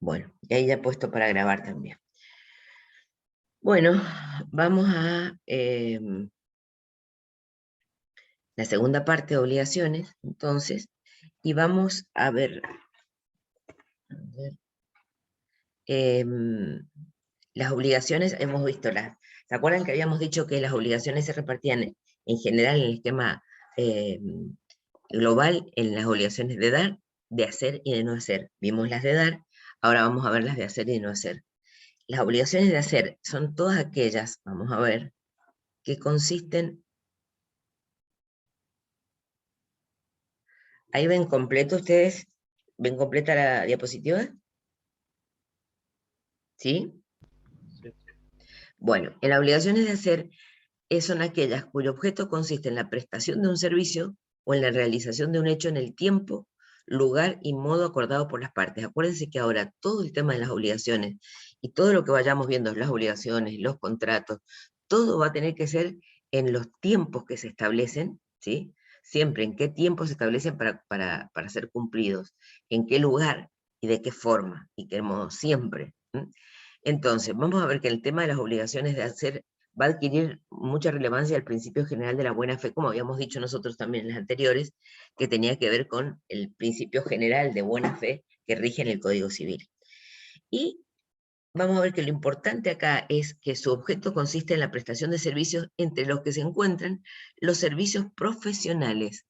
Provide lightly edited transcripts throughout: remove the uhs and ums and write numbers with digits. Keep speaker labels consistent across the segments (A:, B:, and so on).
A: Bueno, y ahí ya he puesto para grabar también. Bueno, vamos a la segunda parte de obligaciones, entonces, y vamos a ver, las obligaciones, hemos visto ¿se acuerdan que habíamos dicho que las obligaciones se repartían en general en el esquema global en las obligaciones de dar, de hacer y de no hacer? Vimos las de dar, ahora vamos a ver las de hacer y de no hacer. Las obligaciones de hacer son todas aquellas, vamos a ver, que consisten. ¿Ahí ven completo ustedes? ¿Ven completa la diapositiva? ¿Sí?
B: Sí.
A: Bueno, en las obligaciones de hacer son aquellas cuyo objeto consiste en la prestación de un servicio o en la realización de un hecho en el tiempo, lugar y modo acordado por las partes. Acuérdense que ahora todo el tema de las obligaciones y todo lo que vayamos viendo, las obligaciones, los contratos, todo va a tener que ser en los tiempos que se establecen, ¿sí? Siempre en qué tiempo se establecen para ser cumplidos, en qué lugar y de qué forma y qué modo, siempre. Entonces, vamos a ver que el tema de las obligaciones de hacer va a adquirir mucha relevancia al principio general de la buena fe, como habíamos dicho nosotros también en las anteriores, que tenía que ver con el principio general de buena fe que rige en el Código Civil. Y vamos a ver que lo importante acá es que su objeto consiste en la prestación de servicios entre los que se encuentran los servicios profesionales,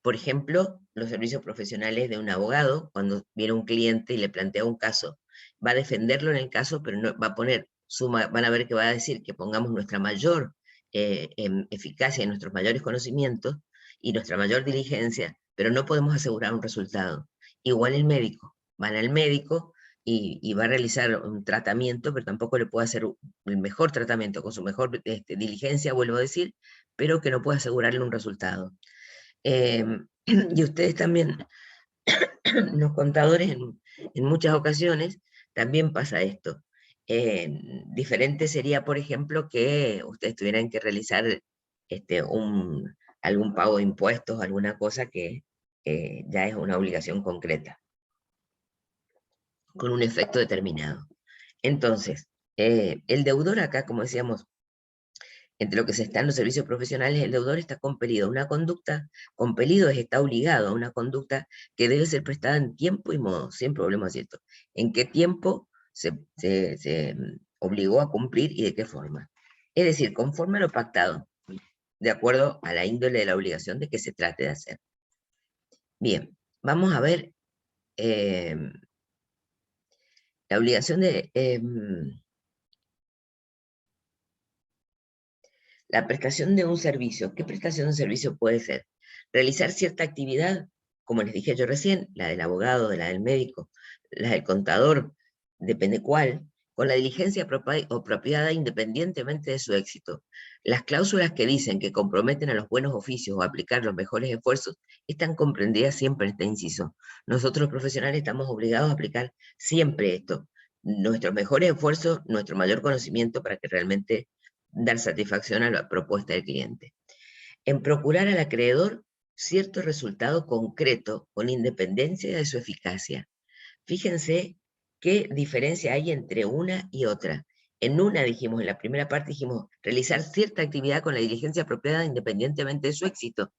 A: Por ejemplo, los servicios profesionales de un abogado, cuando viene un cliente y le plantea un caso, va a defenderlo en el caso, pero no va a poner van a ver que va a decir que pongamos nuestra mayor eficacia y nuestros mayores conocimientos y nuestra mayor diligencia, pero no podemos asegurar un resultado. Igual el médico, van al médico y va a realizar un tratamiento, pero tampoco le puede hacer el mejor tratamiento con su mejor diligencia, vuelvo a decir, pero que no puede asegurarle un resultado. Y ustedes también, los contadores, en muchas ocasiones, también pasa esto. Diferente sería, por ejemplo, que ustedes tuvieran que realizar algún pago de impuestos, alguna cosa que ya es una obligación concreta, con un efecto determinado. Entonces, el deudor acá, como decíamos, entre lo que se está en los servicios profesionales, el deudor está compelido a una conducta, compelido es está obligado a una conducta que debe ser prestada en tiempo y modo, sin problema, ¿cierto? ¿En qué tiempo se obligó a cumplir y de qué forma? Es decir, conforme a lo pactado, de acuerdo a la índole de la obligación de que se trate de hacer. Bien, vamos a ver eh, la obligación de la prestación de un servicio. ¿Qué prestación de un servicio puede ser? Realizar cierta actividad, como les dije yo recién, la del abogado, la del médico, la del contador, depende cuál, con la diligencia apropiada independientemente de su éxito. Las cláusulas que dicen que comprometen a los buenos oficios o aplicar los mejores esfuerzos están comprendidas siempre en este inciso. Nosotros los profesionales estamos obligados a aplicar siempre esto, nuestros mejores esfuerzos, nuestro mayor conocimiento para que realmente dar satisfacción a la propuesta del cliente. En procurar al acreedor cierto resultado concreto con independencia de su eficacia. Fíjense qué diferencia hay entre una y otra. En una dijimos, en la primera parte dijimos, realizar cierta actividad con la diligencia apropiada independientemente de su éxito.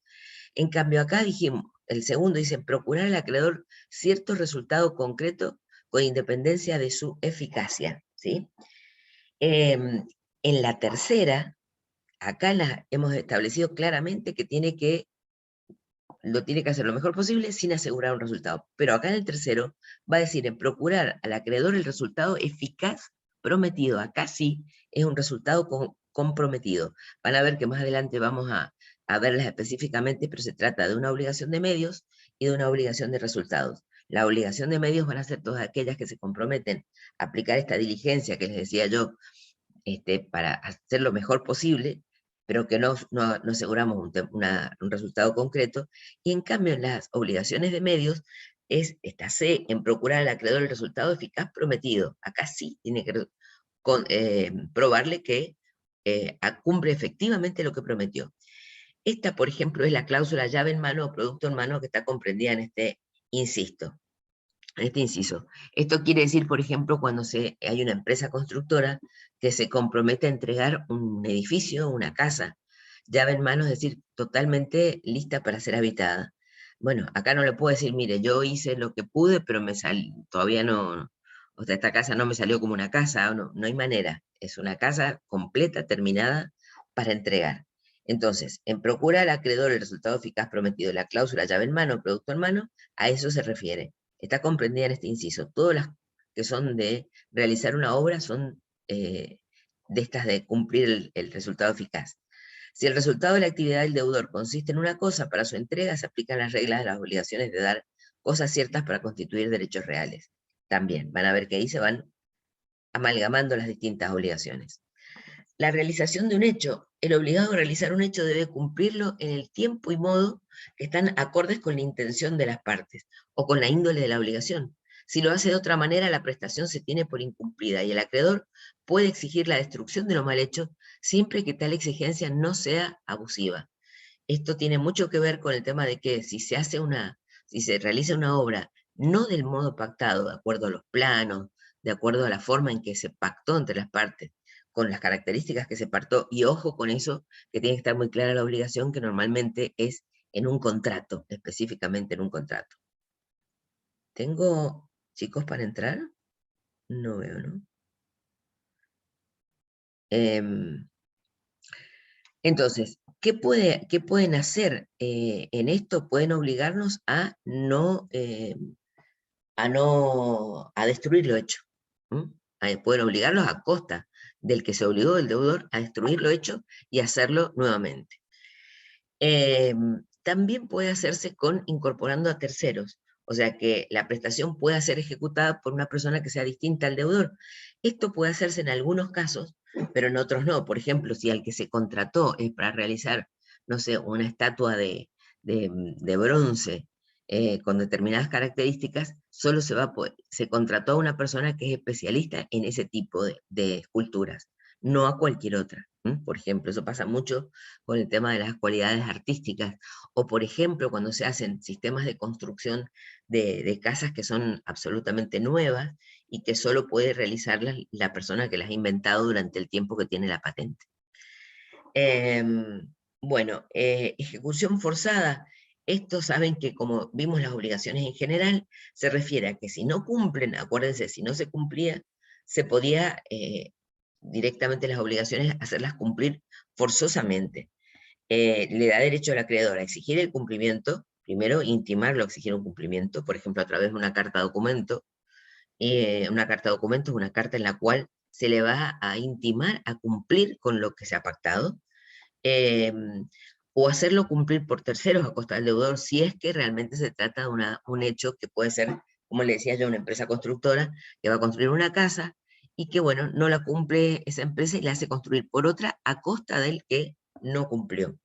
A: En cambio acá dijimos, el segundo dice, procurar al acreedor cierto resultado concreto con independencia de su eficacia. ¿Sí? En la tercera, acá hemos establecido claramente que lo tiene que hacer lo mejor posible sin asegurar un resultado. Pero acá en el tercero va a decir en procurar al acreedor el resultado eficaz prometido. Acá sí es un resultado comprometido. Van a ver que más adelante vamos a verlas específicamente, pero se trata de una obligación de medios y de una obligación de resultados. La obligación de medios van a ser todas aquellas que se comprometen a aplicar esta diligencia que les decía yo, para hacer lo mejor posible, pero que no aseguramos un resultado concreto, y en cambio en las obligaciones de medios esta C en procurar al acreedor el resultado eficaz prometido. Acá sí tiene que probarle que cumple efectivamente lo que prometió. Esta, por ejemplo, es la cláusula llave en mano o producto en mano que está comprendida en este, insisto, en este inciso. Esto quiere decir, por ejemplo, cuando hay una empresa constructora que se compromete a entregar un edificio, una casa, llave en mano, es decir, totalmente lista para ser habitada. Bueno, acá no le puedo decir, mire, yo hice lo que pude, pero todavía no, o sea, esta casa no me salió como una casa, no hay manera. Es una casa completa, terminada, para entregar. Entonces, en procura al acreedor el resultado eficaz prometido, la cláusula llave en mano, producto en mano, a eso se refiere. Está comprendida en este inciso. Todas las que son de realizar una obra son de estas de cumplir el resultado eficaz. Si el resultado de la actividad del deudor consiste en una cosa, para su entrega se aplican las reglas de las obligaciones de dar cosas ciertas para constituir derechos reales. También van a ver que ahí se van amalgamando las distintas obligaciones. La realización de un hecho. El obligado a realizar un hecho debe cumplirlo en el tiempo y modo que están acordes con la intención de las partes o con la índole de la obligación. Si lo hace de otra manera, la prestación se tiene por incumplida y el acreedor puede exigir la destrucción de lo mal hecho siempre que tal exigencia no sea abusiva. Esto tiene mucho que ver con el tema de que si se realiza una obra no del modo pactado, de acuerdo a los planos, de acuerdo a la forma en que se pactó entre las partes, con las características que se pactó, y ojo con eso, que tiene que estar muy clara la obligación, que normalmente es en un contrato, específicamente en un contrato. ¿Tengo chicos para entrar? No veo, ¿no? Entonces, ¿qué pueden hacer en esto? Pueden obligarnos a destruir lo hecho. Pueden obligarlos a costa del que se obligó, el deudor, a destruir lo hecho y hacerlo nuevamente. También puede hacerse incorporando a terceros, o sea que la prestación pueda ser ejecutada por una persona que sea distinta al deudor. Esto puede hacerse en algunos casos, pero en otros no. Por ejemplo, si al que se contrató es para realizar, no sé, una estatua de bronce con determinadas características, solo se contrató a una persona que es especialista en ese tipo de esculturas, no a cualquier otra. Por ejemplo, eso pasa mucho con el tema de las cualidades artísticas, o por ejemplo, cuando se hacen sistemas de construcción de casas que son absolutamente nuevas y que solo puede realizarlas la persona que las ha inventado durante el tiempo que tiene la patente. Bueno, ejecución forzada. Estos saben que, como vimos las obligaciones en general, se refiere a que si no cumplen, acuérdense, si no se cumplía, se podía directamente las obligaciones hacerlas cumplir forzosamente. Le da derecho al acreedor a exigir el cumplimiento, primero intimarlo a exigir un cumplimiento, por ejemplo, a través de una carta documento. Una carta documento es una carta en la cual se le va a intimar a cumplir con lo que se ha pactado, eh, o hacerlo cumplir por terceros a costa del deudor, si es que realmente se trata de un hecho que puede ser, como le decía yo, una empresa constructora que va a construir una casa y que, bueno, no la cumple esa empresa y la hace construir por otra a costa del que no cumplió.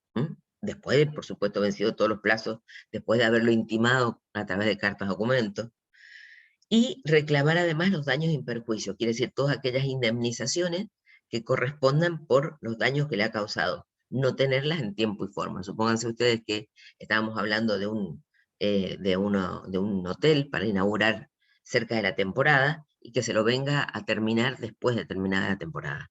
A: Después de, por supuesto, vencido todos los plazos, después de haberlo intimado a través de cartas documentos, y reclamar además los daños y perjuicios, quiere decir todas aquellas indemnizaciones que correspondan por los daños que le ha causado, no tenerlas en tiempo y forma. Supónganse ustedes que estábamos hablando de un hotel para inaugurar cerca de la temporada y que se lo venga a terminar después de terminada la temporada.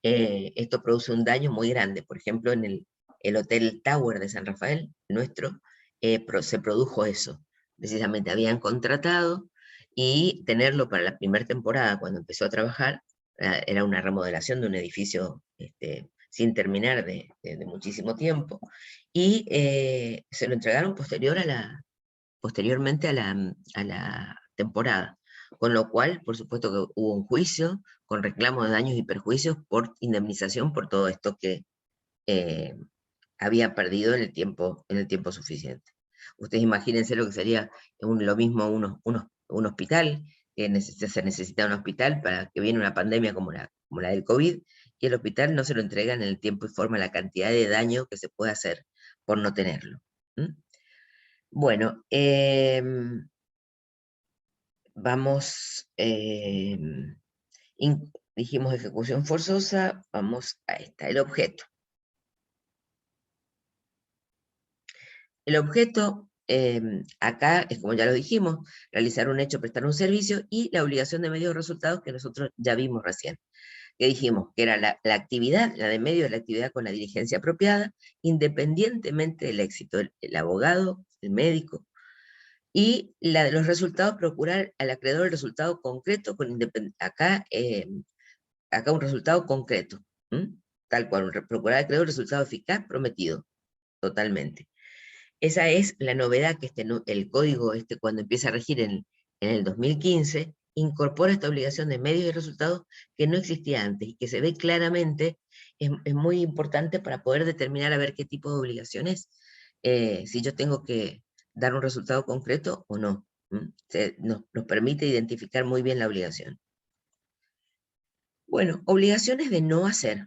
A: Esto produce un daño muy grande. Por ejemplo, en el Hotel Tower de San Rafael, nuestro, se produjo eso. Precisamente habían contratado y tenerlo para la primera temporada, cuando empezó a trabajar, era una remodelación de un edificio sin terminar de muchísimo tiempo, y se lo entregaron posteriormente a la temporada, con lo cual, por supuesto que hubo un juicio con reclamo de daños y perjuicios por indemnización por todo esto que eh, había perdido en el tiempo suficiente. Ustedes imagínense lo que sería lo mismo un hospital, que se necesita un hospital para que viene una pandemia como la del COVID, y el hospital no se lo entrega en el tiempo y forma, la cantidad de daño que se puede hacer por no tenerlo. Bueno, vamos, dijimos ejecución forzosa, vamos a esta, el objeto. El objeto Acá es como ya lo dijimos, realizar un hecho, prestar un servicio, y la obligación de medios de resultados que nosotros ya vimos recién, que dijimos que era la actividad, la de medio de la actividad con la diligencia apropiada, independientemente del éxito, el abogado, el médico, y la de los resultados, procurar al acreedor el resultado concreto, acá un resultado concreto, tal cual, procurar al acreedor el resultado eficaz prometido, totalmente. Esa es la novedad que el código cuando empieza a regir en el 2015, incorpora esta obligación de medios y resultados que no existía antes y que se ve claramente. Es muy importante para poder determinar a ver qué tipo de obligaciones, si yo tengo que dar un resultado concreto o no. Nos permite identificar muy bien la obligación. Bueno, obligaciones de no hacer.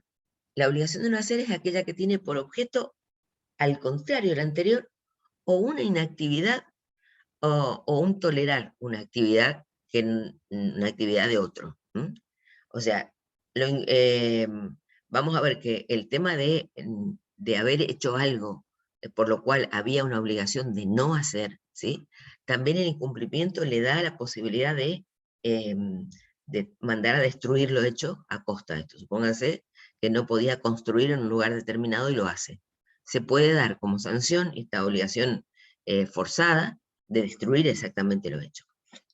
A: La obligación de no hacer es aquella que tiene por objeto, al contrario de la anterior, o una inactividad o un tolerar una actividad una actividad de otro. O sea, vamos a ver que el tema de haber hecho algo por lo cual había una obligación de no hacer, ¿sí? También el incumplimiento le da la posibilidad de mandar a destruir lo hecho a costa de esto. Supóngase que no podía construir en un lugar determinado y lo hace. Se puede dar como sanción esta obligación forzada de destruir exactamente lo hecho.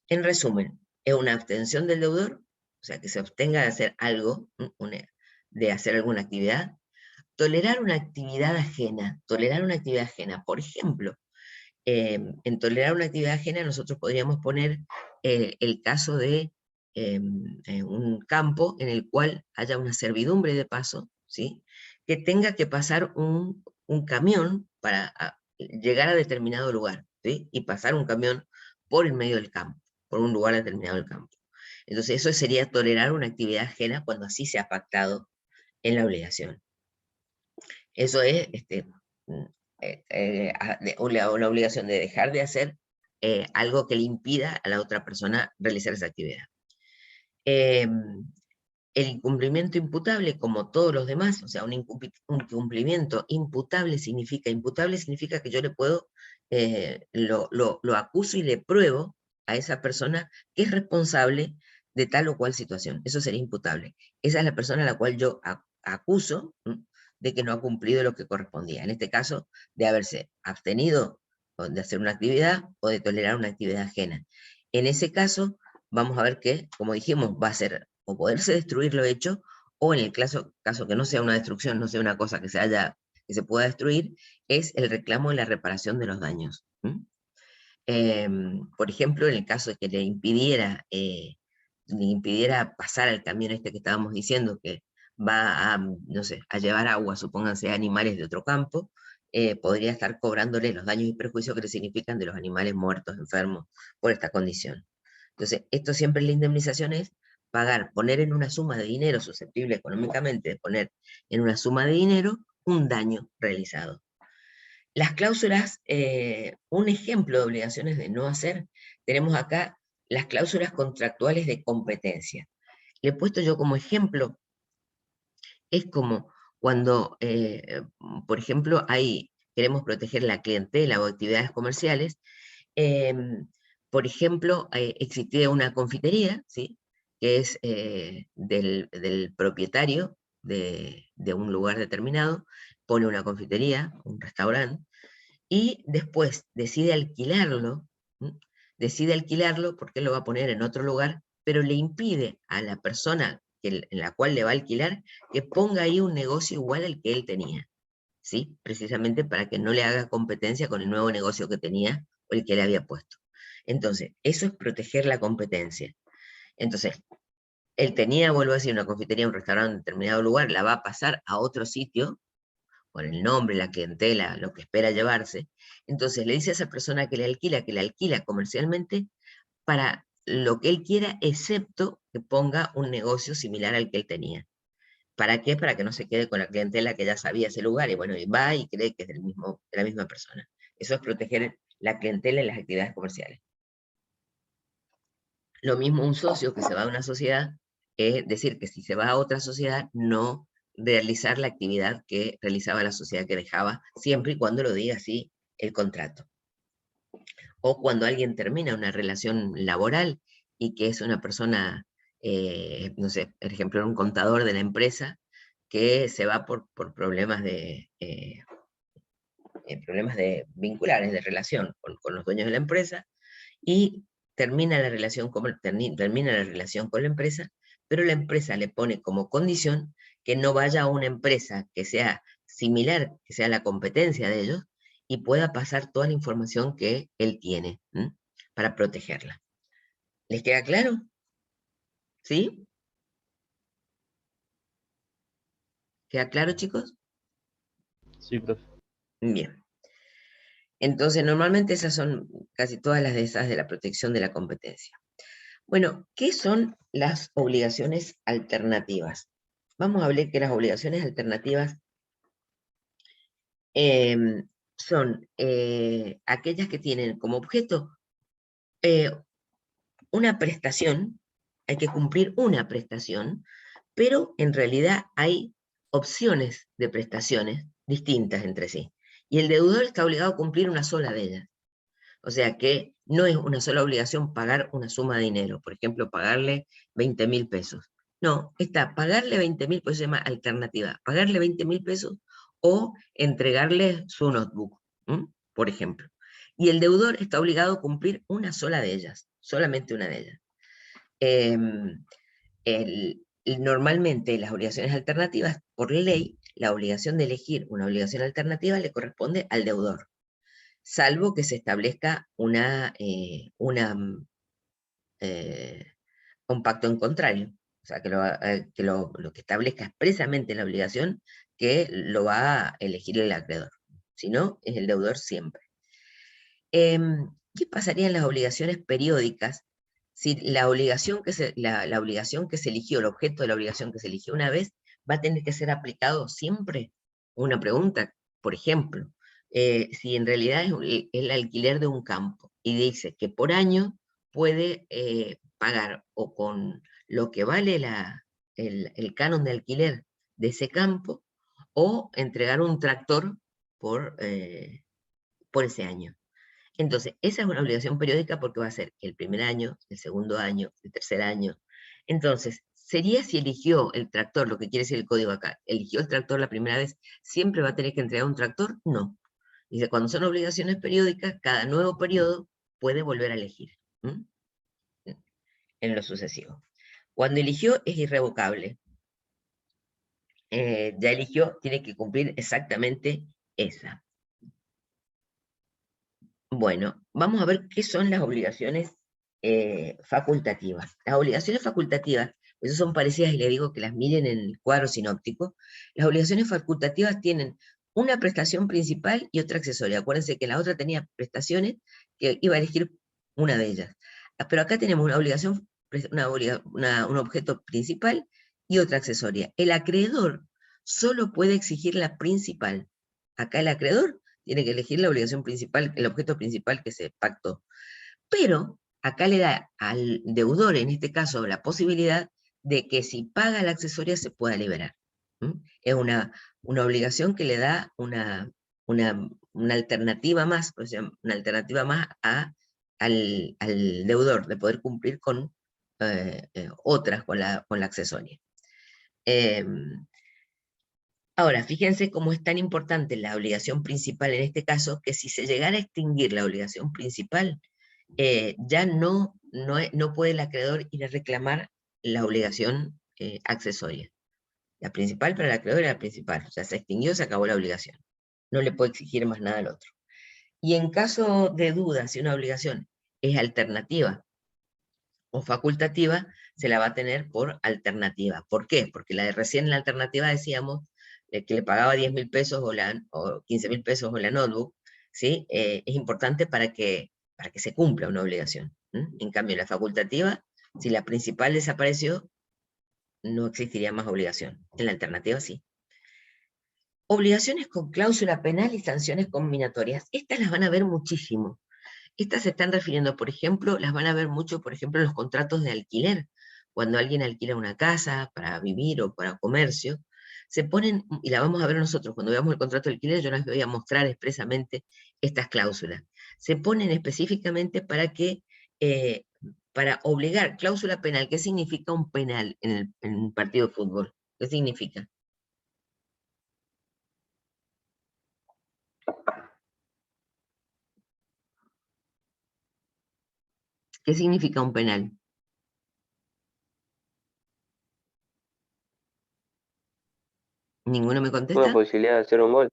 A: En resumen, es una abstención del deudor, o sea, que se abstenga de hacer algo, de hacer alguna actividad. Tolerar una actividad ajena, por ejemplo, en tolerar una actividad ajena nosotros podríamos poner el caso de un campo en el cual haya una servidumbre de paso, ¿sí? Que tenga que pasar un camión para llegar a determinado lugar, ¿sí? Y pasar un camión por el medio del campo, por un lugar determinado del campo. Entonces eso sería tolerar una actividad ajena cuando así se ha pactado en la obligación. Eso es una obligación de dejar de hacer algo que le impida a la otra persona realizar esa actividad. El incumplimiento imputable, como todos los demás, o sea, un incumplimiento imputable significa que yo le puedo, lo acuso y le pruebo a esa persona que es responsable de tal o cual situación. Eso sería imputable. Esa es la persona a la cual yo acuso de que no ha cumplido lo que correspondía. En este caso, de haberse abstenido de hacer una actividad o de tolerar una actividad ajena. En ese caso, vamos a ver que, como dijimos, va a ser o poderse destruir lo hecho, o en el caso que no sea una destrucción, no sea una cosa que se pueda destruir, es el reclamo de la reparación de los daños. Por ejemplo, en el caso de que le impidiera pasar al camión este que estábamos diciendo, que va a, no sé, a llevar agua, supónganse animales de otro campo, podría estar cobrándole los daños y perjuicios que le significan de los animales muertos, enfermos, por esta condición. Entonces, esto siempre en la indemnización es pagar, poner en una suma de dinero susceptible económicamente de poner en una suma de dinero un daño realizado. Las cláusulas, un ejemplo de obligaciones de no hacer, tenemos acá las cláusulas contractuales de competencia. Le he puesto yo como ejemplo, es como cuando, por ejemplo, queremos proteger la clientela o actividades comerciales. Por ejemplo, existía una confitería, ¿sí? Que es del propietario de un lugar determinado, pone una confitería, un restaurante, y después decide alquilarlo porque él lo va a poner en otro lugar, pero le impide a la persona en la cual le va a alquilar que ponga ahí un negocio igual al que él tenía, ¿sí? Precisamente para que no le haga competencia con el nuevo negocio que tenía o el que le había puesto. Entonces, eso es proteger la competencia. Entonces, él tenía, vuelvo a decir, una confitería, un restaurante en determinado lugar, la va a pasar a otro sitio, con el nombre, la clientela, lo que espera llevarse. Entonces le dice a esa persona que le alquila comercialmente para lo que él quiera, excepto que ponga un negocio similar al que él tenía. ¿Para qué? Para que no se quede con la clientela que ya sabía ese lugar, y bueno, y va y cree que es de la misma persona. Eso es proteger la clientela en las actividades comerciales. Lo mismo un socio que se va a una sociedad, es decir, que si se va a otra sociedad, no realizar la actividad que realizaba la sociedad que dejaba, siempre y cuando lo diga así el contrato. O cuando alguien termina una relación laboral y que es una persona, no sé, por ejemplo, un contador de la empresa que se va por problemas de vinculares, de relación con los dueños de la empresa, y termina la relación termina la relación con la empresa, pero la empresa le pone como condición que no vaya a una empresa que sea similar, que sea la competencia de ellos, y pueda pasar toda la información que él tiene, para protegerla. ¿Les queda claro? ¿Sí? ¿Queda claro, chicos?
B: Sí, profe.
A: Bien. Entonces, normalmente esas son casi todas las de esas de la protección de la competencia. Bueno, ¿qué son las obligaciones alternativas? Vamos a hablar que las obligaciones alternativas son aquellas que tienen como objeto eh, una prestación, hay que cumplir una prestación, pero en realidad hay opciones de prestaciones distintas entre sí. Y el deudor está obligado a cumplir una sola de ellas. O sea que no es una sola obligación pagar una suma de dinero, por ejemplo, pagarle 20.000 pesos. No, está pagarle 20.000 pesos, se llama alternativa, pagarle 20.000 pesos o entregarle su notebook, por ejemplo. Y el deudor está obligado a cumplir una sola de ellas, solamente una de ellas. Em, Normalmente las obligaciones alternativas, por ley, la obligación de elegir una obligación alternativa le corresponde al deudor, salvo que se establezca un pacto en contrario. O sea, lo que establezca expresamente la obligación que lo va a elegir el acreedor. Si no, es el deudor siempre. ¿Qué pasaría en las obligaciones periódicas si la obligación la obligación que se eligió, el objeto de la obligación que se eligió una vez, va a tener que ser aplicado siempre? Una pregunta, por ejemplo, si en realidad es el alquiler de un campo y dice que por año puede pagar o con lo que vale el canon de alquiler de ese campo, o entregar un tractor por ese año. Entonces, esa es una obligación periódica porque va a ser el primer año, el segundo año, el tercer año. Entonces, sería si eligió el tractor, lo que quiere decir el código acá, eligió el tractor la primera vez, ¿siempre va a tener que entregar un tractor? No. Dice, cuando son obligaciones periódicas, cada nuevo periodo puede volver a elegir, en lo sucesivo. Cuando eligió es irrevocable. Ya eligió, tiene que cumplir exactamente esa. Bueno, vamos a ver qué son las obligaciones facultativas. Las obligaciones facultativas, eso son parecidas y le digo que las miren en el cuadro sinóptico. Las obligaciones facultativas tienen una prestación principal y otra accesoria. Acuérdense que la otra tenía prestaciones que iba a elegir una de ellas. Pero acá tenemos una obligación, un objeto principal y otra accesoria. El acreedor solo puede exigir la principal. Acá el acreedor tiene que elegir la obligación principal, el objeto principal que se pactó. Pero acá le da al deudor, en este caso, la posibilidad de que si paga la accesoria se pueda liberar. Es una obligación que le da una alternativa más, o sea, una alternativa más al deudor de poder cumplir con otras, con la accesoria. Ahora, fíjense cómo es tan importante la obligación principal en este caso, que si se llegara a extinguir la obligación principal, ya no puede el acreedor ir a reclamar la obligación accesoria. La principal para el acreedor era la principal, o sea, se extinguió, se acabó la obligación. No le puede exigir más nada al otro. Y en caso de duda, si una obligación es alternativa o facultativa, se la va a tener por alternativa. ¿Por qué? Porque recién en la alternativa decíamos que le pagaba 10.000 pesos o 15.000 pesos o la notebook, ¿sí? Es importante para que se cumpla una obligación. En cambio, la facultativa, si la principal desapareció, no existiría más obligación. En la alternativa sí. Obligaciones con cláusula penal y sanciones combinatorias. Estas las van a ver muchísimo. Estas se están refiriendo, por ejemplo, las van a ver mucho, por ejemplo, en los contratos de alquiler. Cuando alguien alquila una casa para vivir o para comercio, se ponen, y la vamos a ver nosotros, cuando veamos el contrato de alquiler, yo les voy a mostrar expresamente estas cláusulas. se ponen específicamente para obligar cláusula penal. ¿Qué significa un penal en un partido de fútbol? ¿Qué significa? ¿Qué significa un penal? ¿Ninguno me
C: Una
A: contesta?
C: posibilidad de hacer un gol,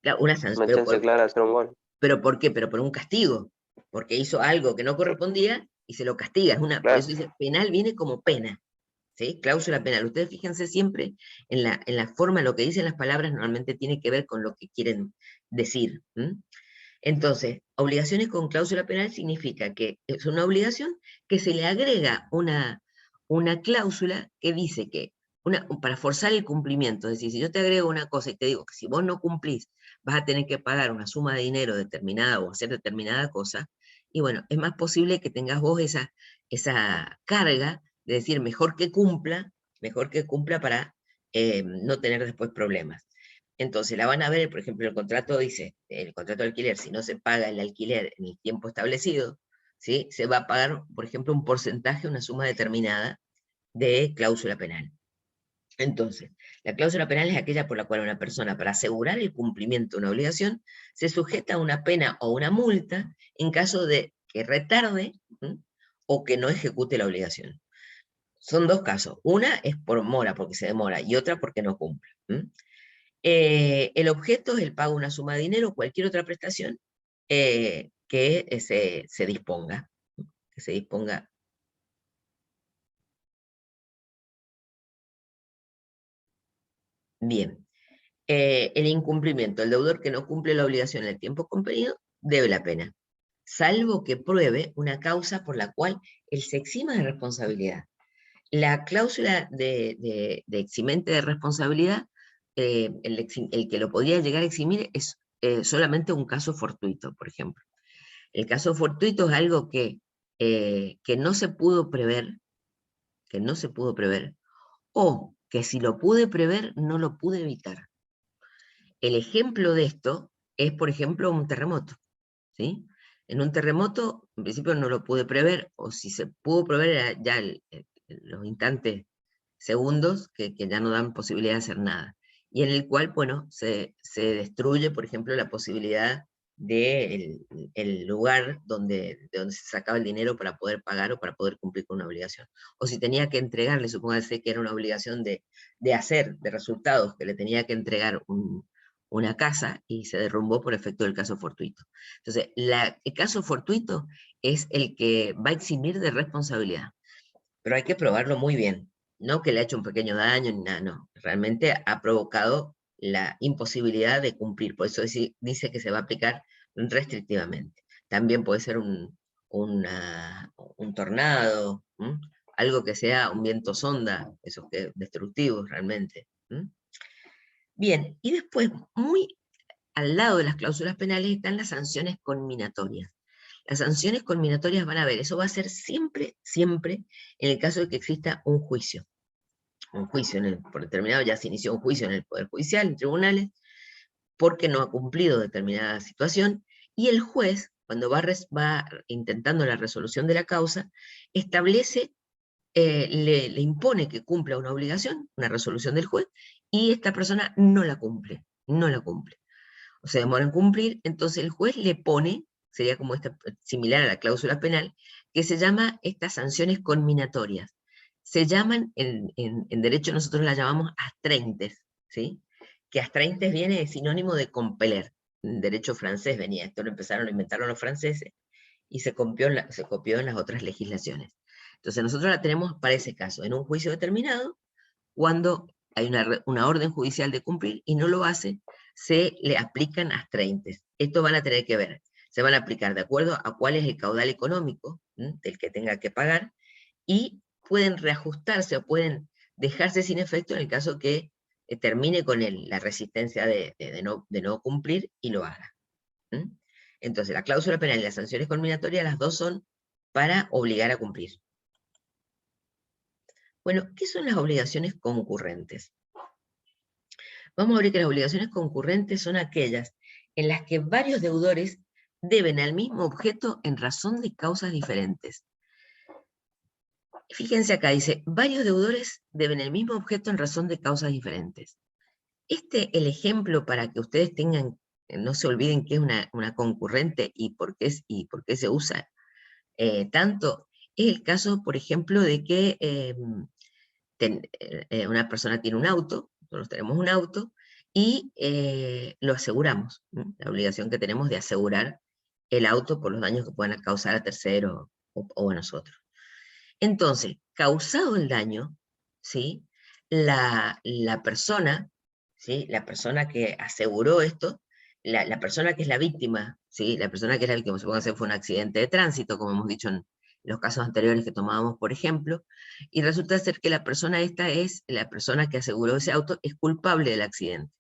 A: Claro, una sanción,
C: una chance clara de hacer un gol.
A: ¿pero por qué? Pero por un castigo, porque hizo algo que no correspondía y se lo castiga. Por eso
C: Claro,
A: dice, penal viene como pena, ¿sí? Cláusula penal. Ustedes fíjense siempre en la forma, lo que dicen las palabras normalmente tiene que ver con lo que quieren decir. Entonces, obligaciones con cláusula penal significa que es una obligación que se le agrega una cláusula que dice que, para forzar el cumplimiento, es decir, si yo te agrego una cosa y te digo que si vos no cumplís, vas a tener que pagar una suma de dinero determinada o hacer determinada cosa, y bueno, es más posible que tengas vos esa carga de decir mejor que cumpla para no tener después problemas. Entonces la van a ver, por ejemplo, el contrato dice, el contrato de alquiler, si no se paga el alquiler en el tiempo establecido, ¿sí? Se va a pagar, por ejemplo, un porcentaje, una suma determinada de cláusula penal. Entonces, la cláusula penal es aquella por la cual una persona, para asegurar el cumplimiento de una obligación, se sujeta a una pena o una multa en caso de que retarde o que no ejecute la obligación. Son dos casos. Una es por mora, porque se demora, y otra porque no cumple. El objeto es el pago de una suma de dinero o cualquier otra prestación que se disponga. Que se disponga. Bien. El incumplimiento. El deudor que no cumple la obligación en el tiempo convenido debe la pena, salvo que pruebe una causa por la cual él se exima de responsabilidad. La cláusula de eximente de responsabilidad, el que lo podía llegar a eximir es solamente un caso fortuito, por ejemplo. El caso fortuito es algo que no se pudo prever, o que si lo pude prever, no lo pude evitar. El ejemplo de esto es, por ejemplo, un terremoto, ¿sí? En un terremoto, en principio no lo pude prever, o si se pudo prever, era ya los instantes, segundos, que ya no dan posibilidad de hacer nada. Y en el cual, bueno, se destruye, por ejemplo, la posibilidad del el lugar de donde se sacaba el dinero para poder pagar o para poder cumplir con una obligación. O si tenía que entregarle, supóngase que era una obligación de resultados, que le tenía que entregar una casa y se derrumbó por efecto del caso fortuito. Entonces, el caso fortuito es el que va a eximir de responsabilidad, pero hay que probarlo muy bien. No que le ha hecho un pequeño daño ni nada, no. Realmente ha provocado la imposibilidad de cumplir. Por eso dice que se va a aplicar restrictivamente. También puede ser un tornado, algo que sea un viento sonda, esos que destructivos realmente. Bien, y después, muy al lado de las cláusulas penales están las sanciones conminatorias. Las sanciones conminatorias van a ver, eso va a ser siempre, siempre en el caso de que exista un juicio. Un juicio por determinado, ya se inició un juicio en el Poder Judicial, en tribunales, porque no ha cumplido determinada situación, y el juez, cuando va intentando la resolución de la causa, establece, le impone que cumpla una obligación, una resolución del juez, y esta persona no la cumple, no la cumple. O se demora en cumplir, entonces el juez le pone, sería como similar a la cláusula penal, que se llama estas sanciones conminatorias. Se llaman, en derecho nosotros las llamamos astreintes, ¿sí? Que astreintes viene de sinónimo de compeler. En derecho francés venía, esto lo inventaron los franceses, y se copió en las otras legislaciones. Entonces nosotros la tenemos para ese caso, en un juicio determinado, cuando hay una orden judicial de cumplir y no lo hace, se le aplican astreintes. Esto van a tener que ver, se van a aplicar de acuerdo a cuál es el caudal económico del que tenga que pagar, y pueden reajustarse o pueden dejarse sin efecto en el caso que termine con la resistencia de no cumplir y lo haga. Entonces, la cláusula penal y las sanciones conminatorias, las dos son para obligar a cumplir. Bueno, ¿qué son las obligaciones concurrentes? Vamos a ver que las obligaciones concurrentes son aquellas en las que varios deudores deben al mismo objeto en razón de causas diferentes. Fíjense acá, dice, varios deudores deben el mismo objeto en razón de causas diferentes. El ejemplo para que ustedes tengan, no se olviden que es una concurrente y por qué se usa tanto, es el caso, por ejemplo, de que una persona tiene un auto, nosotros tenemos un auto, y lo aseguramos, la obligación que tenemos de asegurar el auto por los daños que puedan causar a terceros o a nosotros. Entonces, causado el daño, ¿sí? La persona, ¿sí? La persona que aseguró esto, la persona que es la víctima, ¿sí? La persona que es la víctima, supongo que fue un accidente de tránsito, como hemos dicho en los casos anteriores que tomábamos, por ejemplo, y resulta ser que la persona esta es, la persona que aseguró ese auto, es culpable del accidente.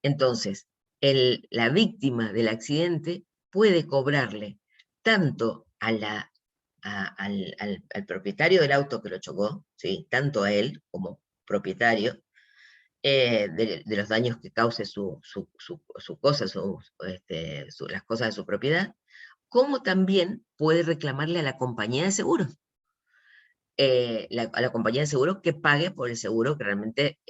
A: Entonces, la víctima del accidente puede cobrarle tanto al propietario del auto que lo chocó, ¿sí? Tanto a él como propietario, de los daños que cause su cosa, las cosas de su propiedad, como también puede reclamarle a la compañía de seguros, a la compañía de seguros que pague por el seguro que realmente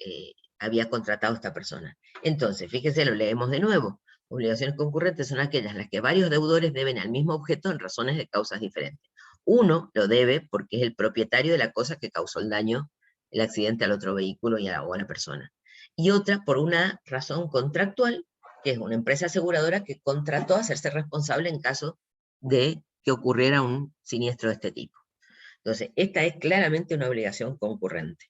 A: había contratado esta persona. Entonces, fíjese, lo leemos de nuevo. Obligaciones concurrentes son aquellas en las que varios deudores deben al mismo objeto en razones de causas diferentes. Uno lo debe porque es el propietario de la cosa que causó el daño, el accidente al otro vehículo o a la persona. Y otra por una razón contractual, que es una empresa aseguradora que contrató a hacerse responsable en caso de que ocurriera un siniestro de este tipo. Entonces, esta es claramente una obligación concurrente.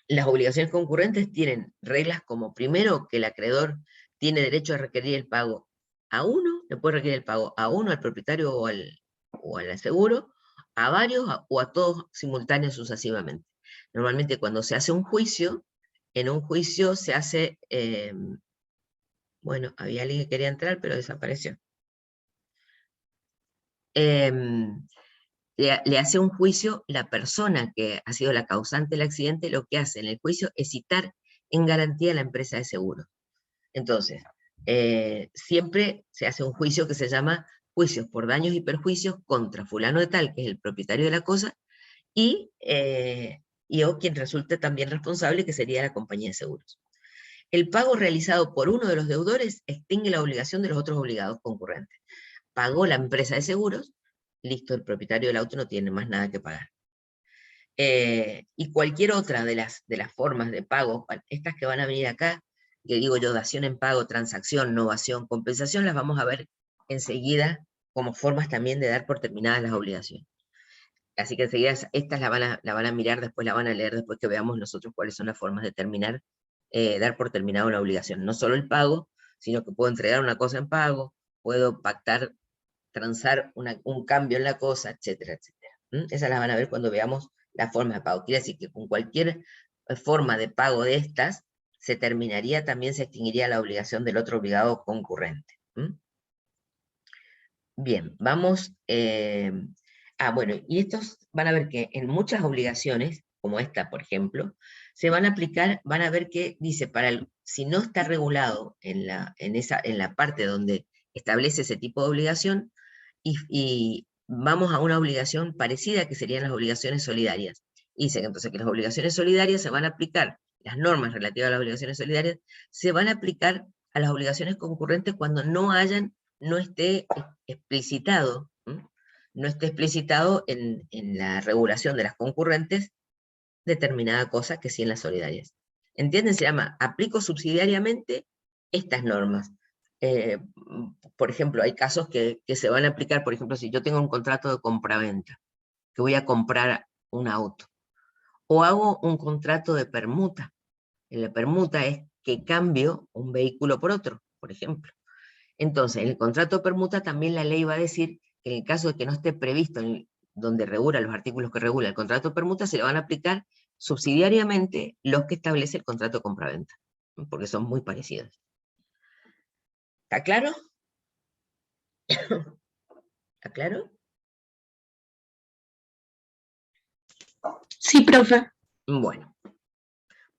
A: Las obligaciones concurrentes tienen reglas como, primero, que el acreedor tiene derecho a requerir el pago a uno, le puede requerir el pago a uno, al propietario o al aseguro, a varios o a todos simultáneos sucesivamente. Normalmente cuando se hace un juicio, en un juicio se hace, bueno, había alguien que quería entrar, pero desapareció. Le hace un juicio la persona que ha sido la causante del accidente, lo que hace en el juicio es citar en garantía a la empresa de seguros. Entonces, siempre se hace un juicio que se llama juicios por daños y perjuicios contra fulano de tal, que es el propietario de la cosa, o quien resulte también responsable, que sería la compañía de seguros. El pago realizado por uno de los deudores extingue la obligación de los otros obligados concurrentes. Pagó la empresa de seguros, listo, el propietario del auto no tiene más nada que pagar. Y cualquier otra de las formas de pago, estas que van a venir acá, que digo yo, dación en pago, transacción, novación, compensación, las vamos a ver enseguida como formas también de dar por terminadas las obligaciones. Así que enseguida estas la van a mirar, después la van a leer, después que veamos nosotros cuáles son las formas de terminar, dar por terminada una obligación. No solo el pago, sino que puedo entregar una cosa en pago, puedo pactar, transar un cambio en la cosa, etcétera, etcétera. Esas las van a ver cuando veamos la forma de pago. Quiere decir que con cualquier forma de pago de estas, se terminaría, también se extinguiría la obligación del otro obligado concurrente. Bien, vamos. Bueno, y estos van a ver que en muchas obligaciones, como esta, por ejemplo, se van a aplicar, van a ver que dice, si no está regulado en la parte donde establece ese tipo de obligación, y vamos a una obligación parecida que serían las obligaciones solidarias. Dice que entonces que las obligaciones solidarias se van a aplicar, las normas relativas a las obligaciones solidarias, se van a aplicar a las obligaciones concurrentes cuando no esté explicitado, no esté explicitado en la regulación de las concurrentes determinada cosa que sí en las solidarias. ¿Entienden? Se llama, aplico subsidiariamente estas normas. Por ejemplo, hay casos que se van a aplicar, por ejemplo, si yo tengo un contrato de compraventa, que voy a comprar un auto, o hago un contrato de permuta. La permuta es que cambio un vehículo por otro, por ejemplo. Entonces, en el contrato de permuta también la ley va a decir que en el caso de que no esté previsto donde regula los artículos que regula el contrato de permuta, se le van a aplicar subsidiariamente los que establece el contrato de compraventa, porque son muy parecidos. ¿Está claro? ¿Está claro?
D: Sí, profe.
A: Bueno,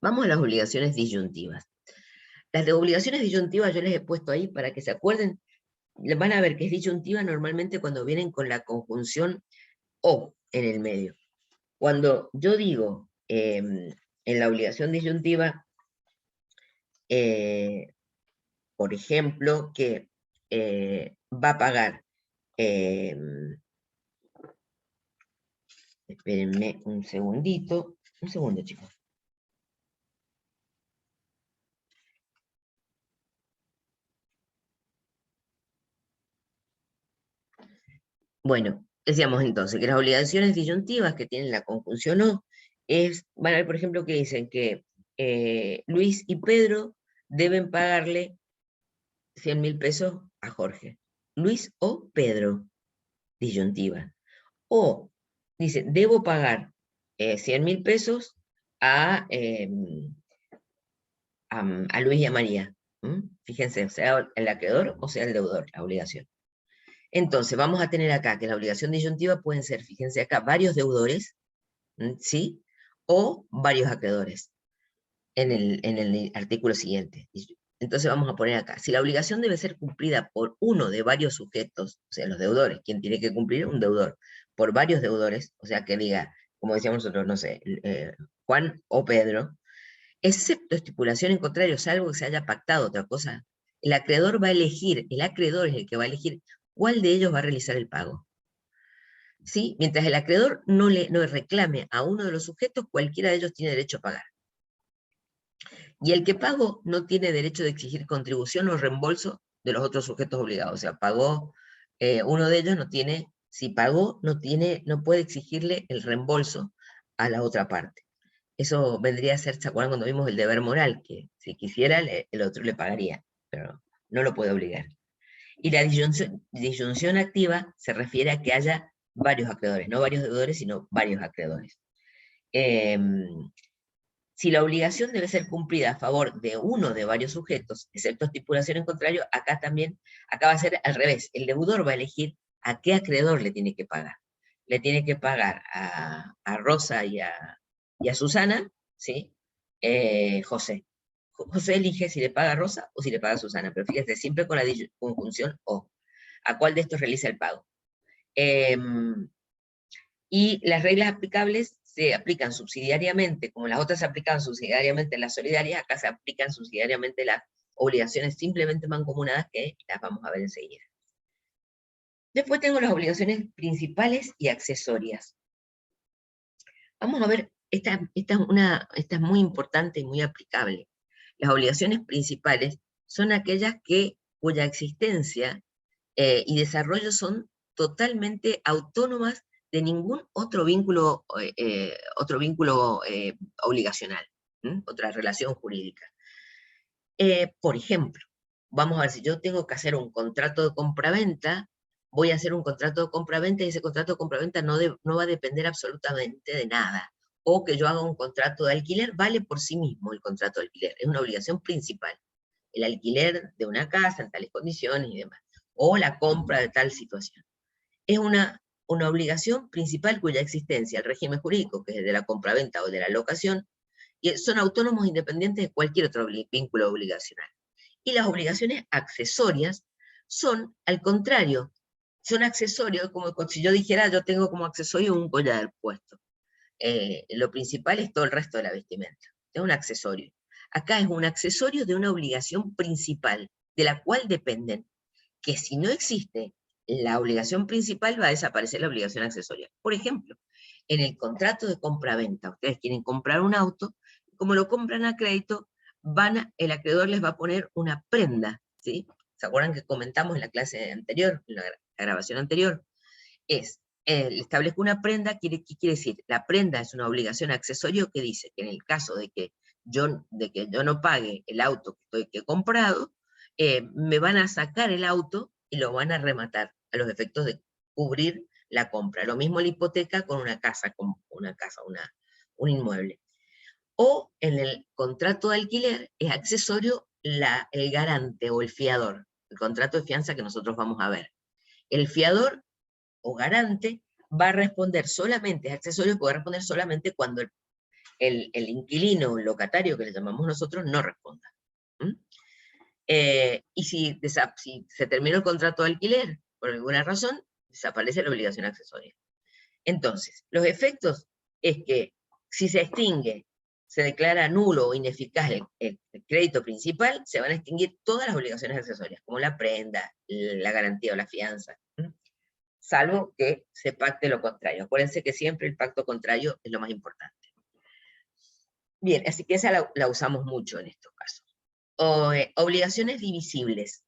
A: vamos a las obligaciones disyuntivas. Las de obligaciones disyuntivas yo les he puesto ahí para que se acuerden. Van a ver que es disyuntiva normalmente cuando vienen con la conjunción o en el medio. Cuando yo digo en la obligación disyuntiva, por ejemplo, que va a pagar, espérenme un segundito, un segundo, chicos. Bueno, decíamos entonces que las obligaciones disyuntivas que tienen la conjunción o, van a ver, por ejemplo, que dicen que Luis y Pedro deben pagarle 100.000 pesos a Jorge. Luis o Pedro, disyuntiva. O dice, debo pagar 100.000 pesos a Luis y a María. Fíjense, sea el acreedor o sea el deudor, la obligación. Entonces, vamos a tener acá que la obligación disyuntiva pueden ser, fíjense acá, varios deudores, ¿sí? O varios acreedores, en el artículo siguiente. Entonces vamos a poner acá, si la obligación debe ser cumplida por uno de varios sujetos, o sea, los deudores, ¿quién tiene que cumplir? Un deudor, por varios deudores, o sea, que diga, como decíamos nosotros, no sé, Juan o Pedro, excepto estipulación en contrario, salvo que se haya pactado otra cosa, el acreedor va a elegir, el acreedor es el que va a elegir cuál de ellos va a realizar el pago. ¿Sí? Mientras el acreedor no reclame a uno de los sujetos, cualquiera de ellos tiene derecho a pagar. Y el que pagó no tiene derecho de exigir contribución o reembolso de los otros sujetos obligados. O sea, pagó, uno de ellos no tiene, si pagó, no puede exigirle el reembolso a la otra parte. Eso vendría a ser, ¿se acuerdan cuando vimos el deber moral? Que si quisiera, el otro le pagaría, pero no lo puede obligar. Y la disyunción activa se refiere a que haya varios acreedores, no varios deudores, sino varios acreedores. Si la obligación debe ser cumplida a favor de uno de varios sujetos, excepto estipulación en contrario, acá va a ser al revés. El deudor va a elegir a qué acreedor le tiene que pagar. Le tiene que pagar a Rosa y a Susana, ¿sí? José. José elige si le paga a Rosa o si le paga a Susana, pero fíjate, siempre con la conjunción o. ¿A cuál de estos realiza el pago? Y las reglas aplicables se aplican subsidiariamente, como las otras se aplican subsidiariamente en las solidarias, acá se aplican subsidiariamente las obligaciones simplemente mancomunadas, que las vamos a ver enseguida. Después tengo las obligaciones principales y accesorias. Vamos a ver, esta es muy importante y muy aplicable. Las obligaciones principales son aquellas cuya existencia y desarrollo son totalmente autónomas de ningún otro vínculo obligacional, otra relación jurídica. Por ejemplo, vamos a ver, si yo tengo que hacer un contrato de compraventa, voy a hacer un contrato de compraventa y ese contrato de compraventa no va a depender absolutamente de nada. O que yo haga un contrato de alquiler, vale por sí mismo el contrato de alquiler, es una obligación principal. El alquiler de una casa en tales condiciones y demás. O la compra de tal situación. Es una obligación principal cuya existencia, el régimen jurídico, que es el de la compraventa o de la locación, son autónomos independientes de cualquier otro vínculo obligacional. Y las obligaciones accesorias son, al contrario, son accesorios, como si yo dijera, yo tengo como accesorio un collar puesto. Lo principal es todo el resto de la vestimenta. Es un accesorio. Acá es un accesorio de una obligación principal, de la cual dependen, que si no existe la obligación principal, va a desaparecer la obligación accesoria. Por ejemplo, en el contrato de compra-venta, ustedes quieren comprar un auto, como lo compran a crédito, el acreedor les va a poner una prenda, ¿sí? ¿Se acuerdan que comentamos en la clase anterior, en la grabación anterior? Establezco una prenda, ¿qué quiere decir? La prenda es una obligación accesorio que dice que en el caso de que yo no pague el auto que he comprado, me van a sacar el auto y lo van a rematar a los efectos de cubrir la compra. Lo mismo la hipoteca con un inmueble. O en el contrato de alquiler es accesorio el garante o el fiador, el contrato de fianza que nosotros vamos a ver. El fiador o garante va a responder solamente, es accesorio, puede responder solamente cuando el inquilino o locatario, que le llamamos nosotros, no responda. Y si se terminó el contrato de alquiler, por alguna razón, desaparece la obligación accesoria. Entonces, los efectos es que si se extingue, se declara nulo o ineficaz el crédito principal, se van a extinguir todas las obligaciones accesorias, como la prenda, la garantía o la fianza, salvo que se pacte lo contrario. Acuérdense que siempre el pacto contrario es lo más importante. Bien, así que esa la usamos mucho en estos casos. Obligaciones divisibles.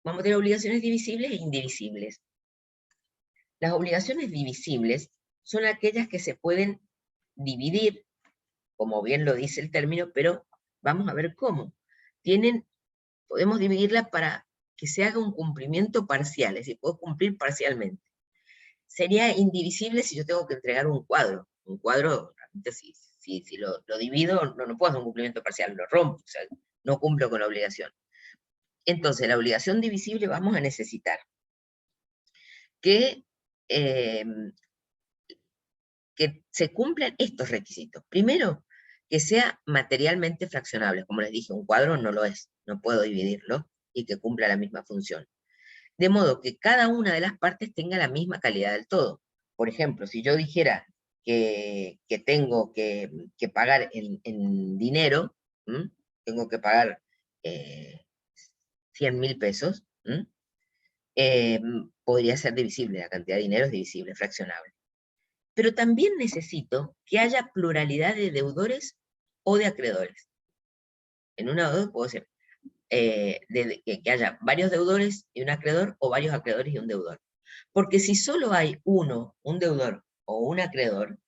A: Vamos a tener obligaciones divisibles e indivisibles. Las obligaciones divisibles son aquellas que se pueden dividir, como bien lo dice el término, pero vamos a ver cómo. Podemos dividirla para que se haga un cumplimiento parcial, es decir, puedo cumplir parcialmente. Sería indivisible si yo tengo que entregar un cuadro. Un cuadro, realmente si lo divido, no puedo hacer un cumplimiento parcial, lo rompo, o sea, no cumplo con la obligación. Entonces, la obligación divisible vamos a necesitar que se cumplan estos requisitos. Primero, que sea materialmente fraccionable. Como les dije, un cuadro no lo es, no puedo dividirlo, y que cumpla la misma función. De modo que cada una de las partes tenga la misma calidad del todo. Por ejemplo, si yo dijera que tengo que pagar en dinero, tengo que pagar 100.000 pesos, podría ser divisible, la cantidad de dinero es divisible, fraccionable. Pero también necesito que haya pluralidad de deudores o de acreedores. En una deuda puedo ser que haya varios deudores y un acreedor, o varios acreedores y un deudor. Porque si solo hay un deudor o un acreedor,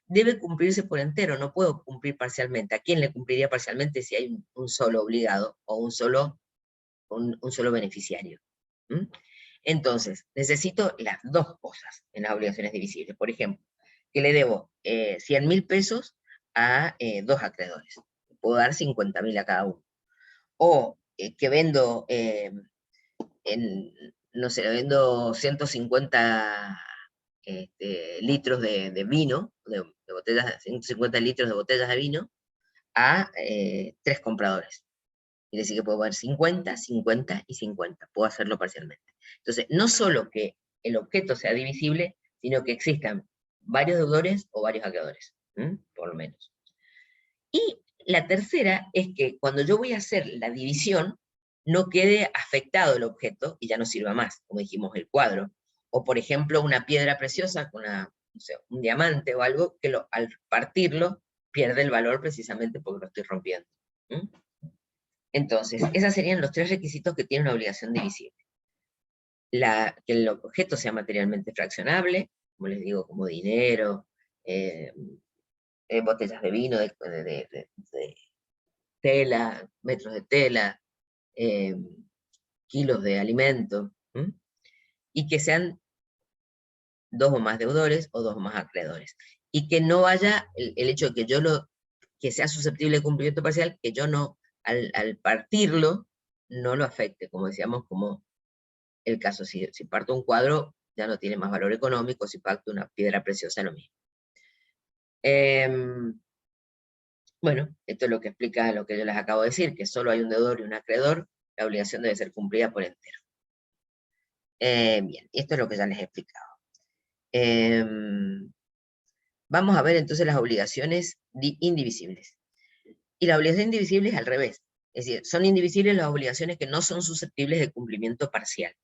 A: debe cumplirse por entero, no puedo cumplir parcialmente. ¿A quién le cumpliría parcialmente si hay un solo obligado o un solo beneficiario? Entonces, necesito las dos cosas en las obligaciones divisibles. Por ejemplo, que le debo 100.000 pesos a dos acreedores. Puedo dar 50.000 a cada uno. O que vendo, no sé, vendo 150 litros de vino, de botellas, 150 litros de botellas de vino, a 3 compradores. Quiere decir que puedo dar 50, 50 y 50. Puedo hacerlo parcialmente. Entonces, no solo que el objeto sea divisible, sino que existan varios deudores o varios acreedores, por lo menos. Y la tercera es que cuando yo voy a hacer la división, no quede afectado el objeto y ya no sirva más, como dijimos, el cuadro. O, por ejemplo, una piedra preciosa, no sé, un diamante o algo, que al partirlo pierde el valor precisamente porque lo estoy rompiendo. Entonces, esos serían los 3 requisitos que tiene una obligación divisible. Que el objeto sea materialmente fraccionable, como les digo, como dinero, botellas de vino, de tela, metros de tela, kilos de alimento, y que sean 2 o más deudores o 2 o más acreedores. Y que no haya el hecho de que sea susceptible de cumplimiento parcial, que yo no, al partirlo, no lo afecte, como decíamos, como el caso, si parto un cuadro, ya no tiene más valor económico, si parto una piedra preciosa, lo mismo. Bueno, esto es lo que explica lo que yo les acabo de decir, que solo hay un deudor y un acreedor, la obligación debe ser cumplida por entero. Bien, esto es lo que ya les he explicado. Vamos a ver entonces las obligaciones indivisibles. Y la obligación indivisible es al revés. Es decir, son indivisibles las obligaciones que no son susceptibles de cumplimiento parcial.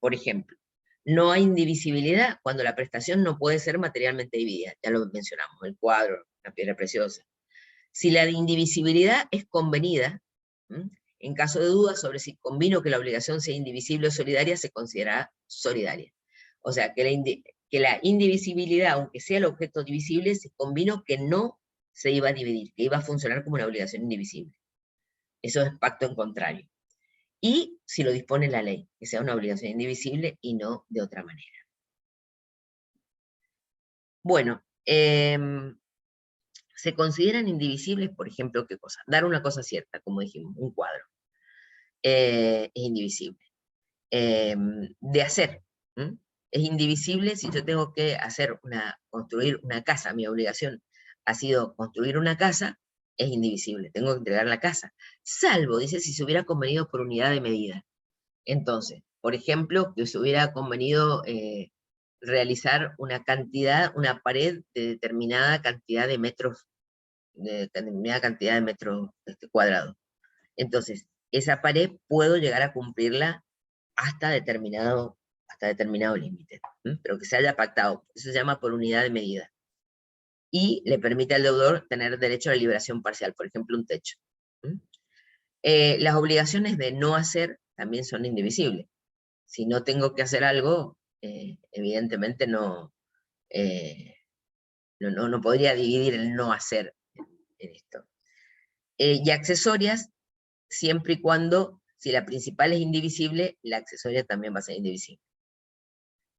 A: Por ejemplo, no hay indivisibilidad cuando la prestación no puede ser materialmente dividida. Ya lo mencionamos, el cuadro, la piedra preciosa. Si la indivisibilidad es convenida, en caso de duda sobre si convino que la obligación sea indivisible o solidaria, se considera solidaria. O sea, que la indivisibilidad, aunque sea el objeto divisible, se convino que no se iba a dividir, que iba a funcionar como una obligación indivisible. Eso es pacto en contrario. Y si lo dispone la ley, que sea una obligación indivisible y no de otra manera. Bueno, se consideran indivisibles, por ejemplo, ¿qué cosa? Dar una cosa cierta, como dijimos, un cuadro. Es indivisible. De hacer. Es indivisible si yo tengo que construir una casa. Mi obligación ha sido construir una casa, es indivisible, tengo que entregar la casa, salvo, dice, si se hubiera convenido por unidad de medida. Entonces, por ejemplo, que se hubiera convenido realizar una pared de determinada cantidad de metros, cuadrados. Entonces, esa pared puedo llegar a cumplirla hasta determinado límite, pero que se haya pactado, eso se llama por unidad de medida. Y le permite al deudor tener derecho a la liberación parcial, por ejemplo, un techo. Las obligaciones de no hacer también son indivisibles. Si no tengo que hacer algo, evidentemente no podría dividir el no hacer en esto. Y accesorias, siempre y cuando, si la principal es indivisible, la accesoria también va a ser indivisible.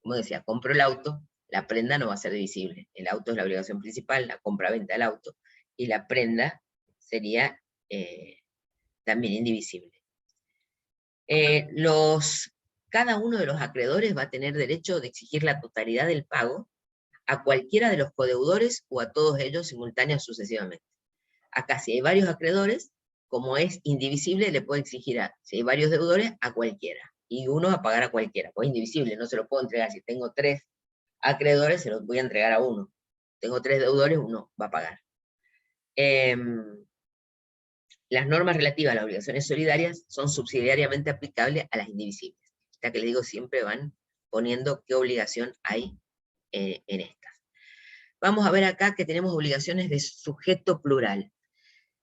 A: Como decía, compro el auto, la prenda no va a ser divisible. El auto es la obligación principal, la compra-venta del auto, y la prenda sería también indivisible. Cada uno de los acreedores va a tener derecho de exigir la totalidad del pago a cualquiera de los codeudores o a todos ellos simultáneos sucesivamente. Acá, si hay varios acreedores, como es indivisible, le puedo exigir, si hay varios deudores, a cualquiera. Y uno va a pagar a cualquiera, pues indivisible, no se lo puedo entregar. Si tengo 3 acreedores, se los voy a entregar a uno. Tengo 3 deudores, uno va a pagar. Las normas relativas a las obligaciones solidarias son subsidiariamente aplicables a las indivisibles. Esta que les digo, siempre van poniendo qué obligación hay en estas. Vamos a ver acá que tenemos obligaciones de sujeto plural.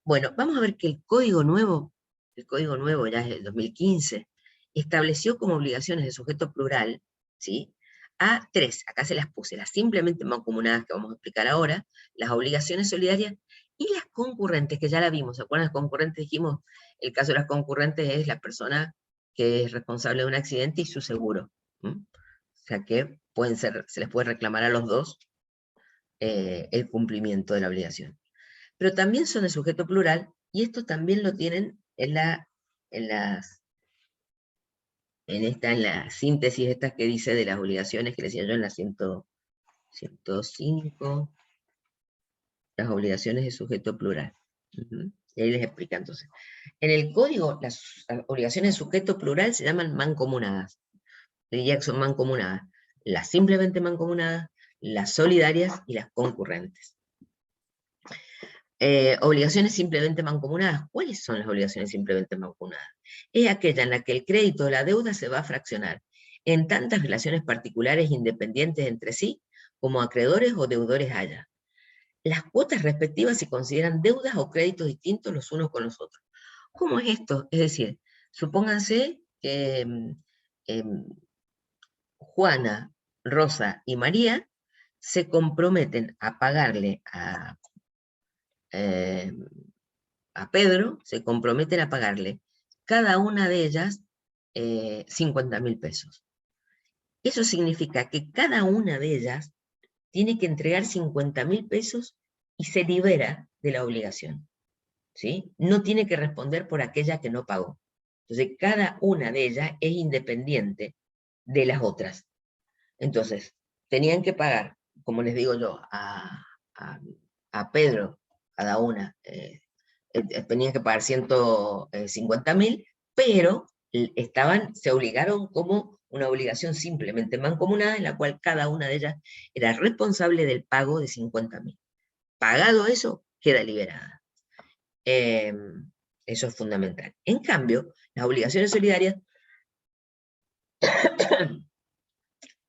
A: Bueno, vamos a ver que el código nuevo ya es del 2015, estableció como obligaciones de sujeto plural, ¿sí?, a 3, acá se las puse, las simplemente mancomunadas que vamos a explicar ahora, las obligaciones solidarias y las concurrentes, que ya la vimos. ¿Se acuerdan? Las concurrentes, dijimos, el caso de las concurrentes es la persona que es responsable de un accidente y su seguro. O sea que se les puede reclamar a los dos el cumplimiento de la obligación. Pero también son de sujeto plural, y esto también lo tienen en la síntesis esta que dice de las obligaciones, que decía yo en la 105, las obligaciones de sujeto plural. Y ahí les explica entonces. En el código, las obligaciones de sujeto plural se llaman mancomunadas. Diría que son mancomunadas. Las simplemente mancomunadas, las solidarias y las concurrentes. Obligaciones simplemente mancomunadas. ¿Cuáles son las obligaciones simplemente mancomunadas? Es aquella en la que el crédito o la deuda se va a fraccionar en tantas relaciones particulares independientes entre sí, como acreedores o deudores haya. Las cuotas respectivas se consideran deudas o créditos distintos los unos con los otros. ¿Cómo es esto? Es decir, supónganse que Juana, Rosa y María se comprometen a pagarle a Pedro, se comprometen a pagarle cada una de ellas 50.000 pesos. Eso significa que cada una de ellas tiene que entregar 50.000 pesos y se libera de la obligación, ¿sí? No tiene que responder por aquella que no pagó. Entonces, cada una de ellas es independiente de las otras. Entonces, tenían que pagar, como les digo yo, a Pedro, cada una, tenían que pagar 150.000, pero se obligaron como una obligación simplemente mancomunada, en la cual cada una de ellas era responsable del pago de 50.000. Pagado eso, queda liberada. Eso es fundamental. En cambio, las obligaciones solidarias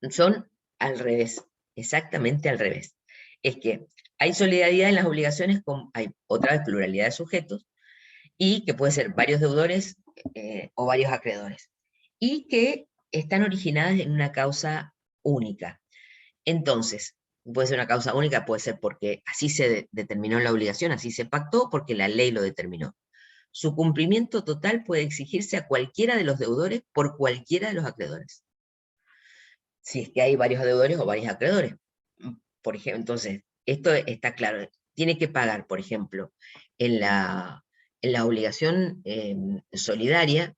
A: son al revés, exactamente al revés. Es que hay solidaridad en las obligaciones, hay otra vez pluralidad de sujetos, y que puede ser varios deudores o varios acreedores, y que están originadas en una causa única. Entonces, puede ser una causa única, puede ser porque así se determinó la obligación, así se pactó, porque la ley lo determinó. Su cumplimiento total puede exigirse a cualquiera de los deudores por cualquiera de los acreedores. Si es que hay varios deudores o varios acreedores. Por ejemplo, entonces, esto está claro. Tiene que pagar, por ejemplo, en la obligación solidaria,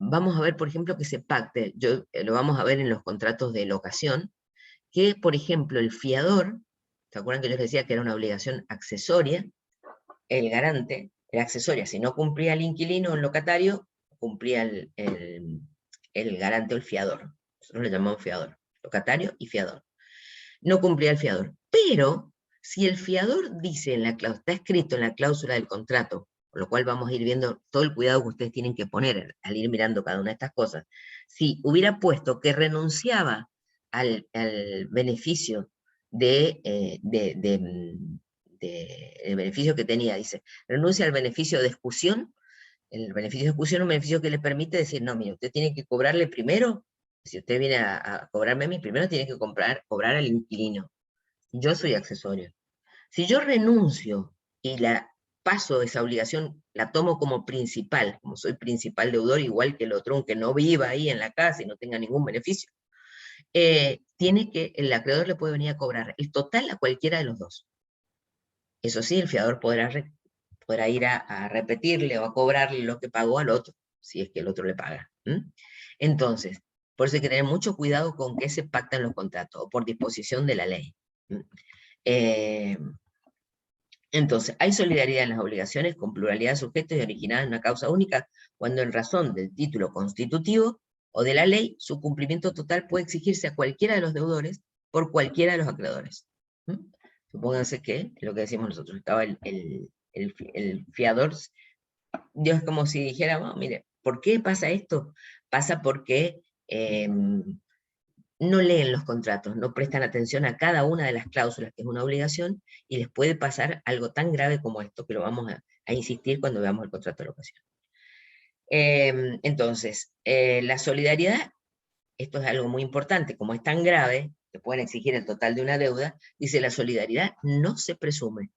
A: vamos a ver, por ejemplo, que se pacte, lo vamos a ver en los contratos de locación, que, por ejemplo, el fiador, ¿se acuerdan que yo les decía que era una obligación accesoria? el garante era accesoria. Si no cumplía el inquilino o el locatario, cumplía el garante o el fiador. Nosotros le llamamos fiador. Locatario y fiador. No cumplía el fiador. Pero, si el fiador dice en la cláusula, está escrito en la cláusula del contrato, con lo cual vamos a ir viendo todo el cuidado que ustedes tienen que poner al ir mirando cada una de estas cosas. Si hubiera puesto que renunciaba al beneficio el beneficio que tenía, dice, renuncia al beneficio de ejecución. El beneficio de ejecución es un beneficio que le permite decir, no, mire, usted tiene que cobrarle primero, si usted viene a cobrarme a mí, primero tiene que cobrar al inquilino. Yo soy accesorio. Si yo renuncio y la paso esa obligación, la tomo como principal, como soy principal deudor, igual que el otro, aunque no viva ahí en la casa y no tenga ningún beneficio, el acreedor le puede venir a cobrar el total a cualquiera de los dos. Eso sí, el fiador podrá ir a repetirle o a cobrarle lo que pagó al otro, si es que el otro le paga. Entonces, por eso hay que tener mucho cuidado con qué se pacta en los contratos, o por disposición de la ley. Entonces, hay solidaridad en las obligaciones con pluralidad de sujetos y originadas en una causa única, cuando en razón del título constitutivo o de la ley, su cumplimiento total puede exigirse a cualquiera de los deudores por cualquiera de los acreedores. Supónganse que, lo que decimos nosotros, estaba el fiador. Dios es como si dijera, oh, mire, ¿por qué pasa esto? Pasa porque no leen los contratos, no prestan atención a cada una de las cláusulas, que es una obligación, y les puede pasar algo tan grave como esto, que lo vamos a insistir cuando veamos el contrato de locación. Entonces, la solidaridad, esto es algo muy importante, como es tan grave, que pueden exigir el total de una deuda, dice la solidaridad no se presume,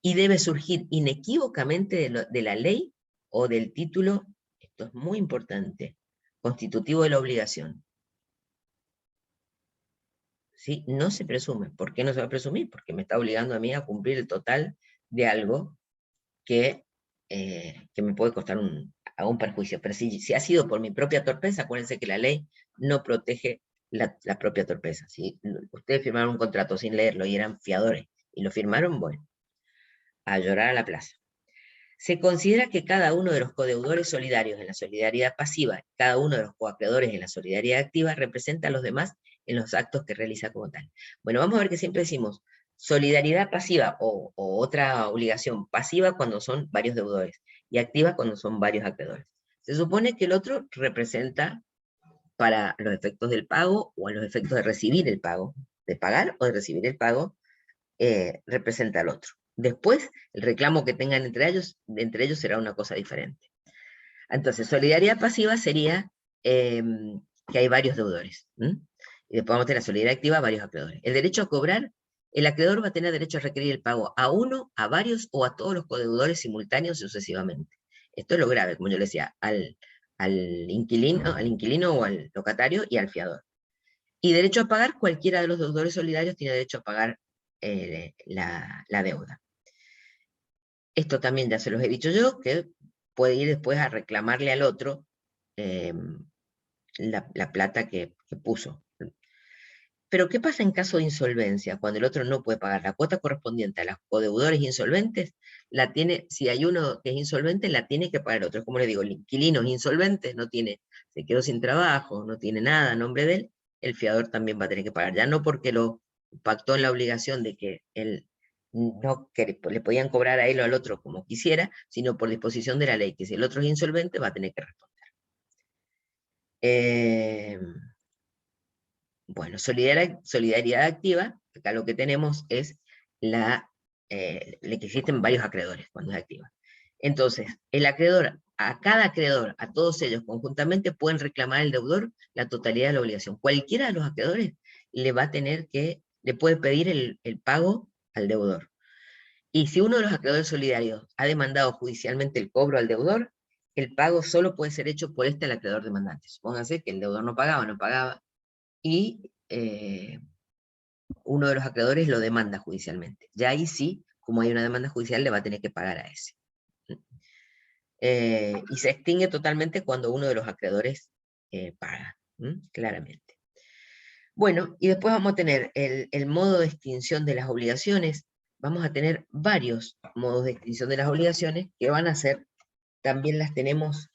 A: y debe surgir inequívocamente de la ley o del título, esto es muy importante, constitutivo de la obligación. ¿Sí? No se presume. ¿Por qué no se va a presumir? Porque me está obligando a mí a cumplir el total de algo que me puede costar un perjuicio. Pero si ha sido por mi propia torpeza, acuérdense que la ley no protege la propia torpeza. Si ustedes firmaron un contrato sin leerlo y eran fiadores y lo firmaron, bueno, a llorar a la plaza. Se considera que cada uno de los codeudores solidarios en la solidaridad pasiva, cada uno de los coacreedores en la solidaridad activa, representa a los demás en los actos que realiza como tal. Bueno, vamos a ver que siempre decimos solidaridad pasiva o otra obligación pasiva cuando son varios deudores y activa cuando son varios acreedores. Se supone que el otro representa para los efectos del pago o a los efectos de recibir el pago, de pagar o de recibir el pago, representa al otro. Después, el reclamo que tengan entre ellos será una cosa diferente. Entonces, solidaridad pasiva sería que hay varios deudores. Y después vamos a tener la solidaridad activa, varios acreedores. El derecho a cobrar, el acreedor va a tener derecho a requerir el pago a uno, a varios o a todos los codeudores simultáneos sucesivamente. Esto es lo grave, como yo le decía, al inquilino o al locatario y al fiador. Y derecho a pagar, cualquiera de los deudores solidarios tiene derecho a pagar la deuda. Esto también ya se los he dicho yo, que puede ir después a reclamarle al otro la plata que puso. Pero ¿qué pasa en caso de insolvencia? Cuando el otro no puede pagar la cuota correspondiente a los codeudores insolventes, si hay uno que es insolvente, la tiene que pagar el otro. Como le digo, el inquilino es insolvente, se quedó sin trabajo, no tiene nada a nombre de él, el fiador también va a tener que pagar. Ya no porque lo pactó en la obligación de que él que le podían cobrar a él o al otro como quisiera, sino por disposición de la ley, que si el otro es insolvente va a tener que responder. Bueno, solidaridad activa, acá lo que tenemos es que existen varios acreedores cuando es activa. Entonces, cada acreedor, a todos ellos conjuntamente, pueden reclamar al deudor la totalidad de la obligación. Cualquiera de los acreedores le puede pedir el pago al deudor. Y si uno de los acreedores solidarios ha demandado judicialmente el cobro al deudor, el pago solo puede ser hecho por el acreedor demandante. Supóngase que el deudor no pagaba, y uno de los acreedores lo demanda judicialmente. Ya ahí sí, como hay una demanda judicial, le va a tener que pagar a ese. Y se extingue totalmente cuando uno de los acreedores paga, claramente. Bueno, y después vamos a tener el modo de extinción de las obligaciones. vamos a tener varios modos de extinción de las obligaciones que van a ser, también las tenemos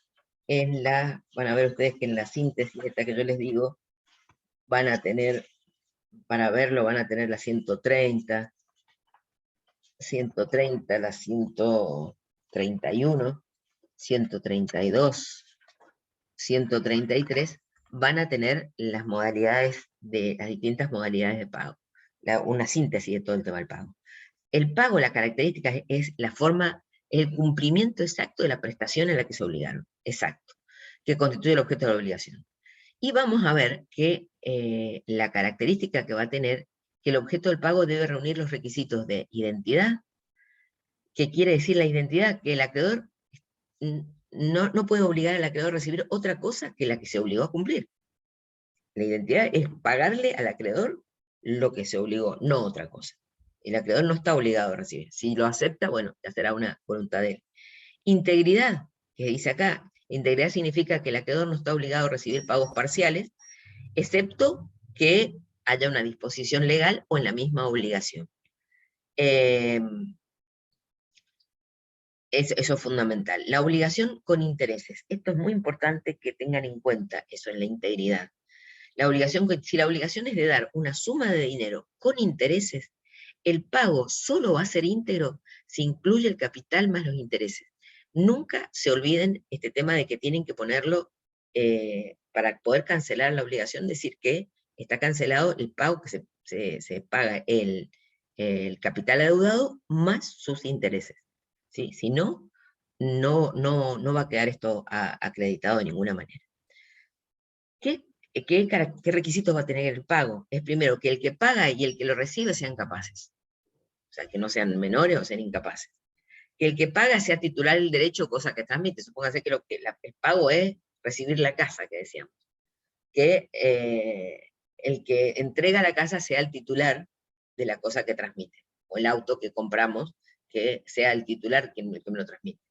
A: en la, van a ver ustedes que en la síntesis esta que yo les digo, van a tener, para verlo, van a tener la 130, la 131, 132, 133, van a tener las modalidades las distintas modalidades de pago. Una síntesis de todo el tema del pago. El pago, la característica es la forma, el cumplimiento exacto de la prestación a la que se obligaron, exacto, que constituye el objeto de la obligación. Y vamos a ver que la característica que va a tener, que el objeto del pago debe reunir los requisitos de identidad. ¿Qué quiere decir la identidad? Que el acreedor no puede obligar al acreedor a recibir otra cosa que la que se obligó a cumplir. La identidad es pagarle al acreedor lo que se obligó, no otra cosa. El acreedor no está obligado a recibir. Si lo acepta, bueno, ya será una voluntad de él. Integridad, que dice acá, integridad significa que el acreedor no está obligado a recibir pagos parciales, excepto que haya una disposición legal o en la misma obligación. Eso es fundamental. La obligación con intereses. Esto es muy importante que tengan en cuenta eso en la integridad. Si la obligación es de dar una suma de dinero con intereses, el pago solo va a ser íntegro si incluye el capital más los intereses. Nunca se olviden este tema de que tienen que ponerlo para poder cancelar la obligación, decir que está cancelado el pago que se paga el capital adeudado más sus intereses. ¿Sí? Si no, no va a quedar esto acreditado de ninguna manera. ¿Qué requisitos va a tener el pago? Es primero que el que paga y el que lo recibe sean capaces. O sea, que no sean menores o sean incapaces. Que el que paga sea titular del derecho, cosa que transmite. Supóngase que el pago es recibir la casa, que decíamos. Que el que entrega la casa sea el titular de la cosa que transmite. O el auto que compramos, que sea el titular quien me lo transmite.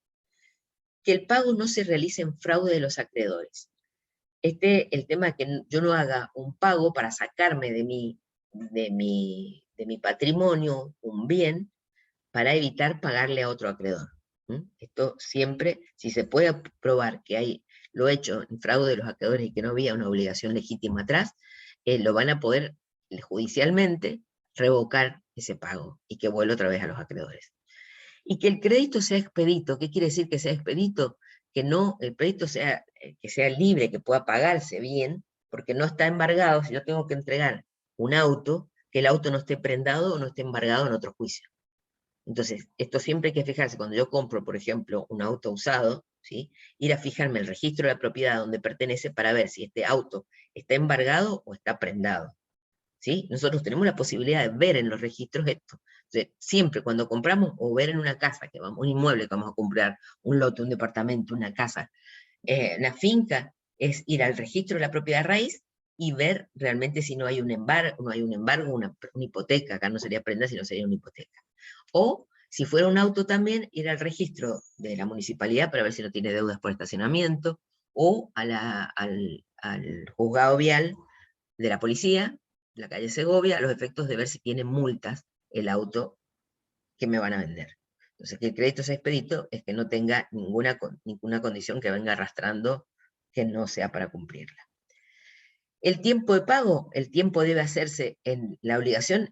A: Que el pago no se realice en fraude de los acreedores. El tema de que yo no haga un pago para sacarme de mi patrimonio un bien para evitar pagarle a otro acreedor. Esto siempre, si se puede probar que lo hecho en fraude de los acreedores y que no había una obligación legítima atrás, lo van a poder judicialmente revocar ese pago y que vuelva otra vez a los acreedores. Y que el crédito sea expedito. ¿Qué quiere decir que sea expedito? Que el crédito que sea libre, que pueda pagarse bien, porque no está embargado. Si yo tengo que entregar un auto, que el auto no esté prendado o no esté embargado en otro juicio. Entonces, esto siempre hay que fijarse, cuando yo compro, por ejemplo, un auto usado, ¿sí? Ir a fijarme el registro de la propiedad donde pertenece para ver si este auto está embargado o está prendado. ¿Sí? Nosotros tenemos la posibilidad de ver en los registros esto. Entonces, siempre cuando compramos o ver en una casa, un inmueble que vamos a comprar, un lote, un departamento, una casa, una finca, es ir al registro de la propiedad raíz y ver realmente si no hay un embargo, una hipoteca, acá no sería prenda, sino sería una hipoteca. O, si fuera un auto también, ir al registro de la municipalidad para ver si no tiene deudas por estacionamiento, o al juzgado vial de la policía, la calle Segovia, a los efectos de ver si tiene multas el auto que me van a vender. Entonces, que el crédito sea expedito es que no tenga ninguna condición que venga arrastrando que no sea para cumplirla. El tiempo de pago, el tiempo debe hacerse en la obligación,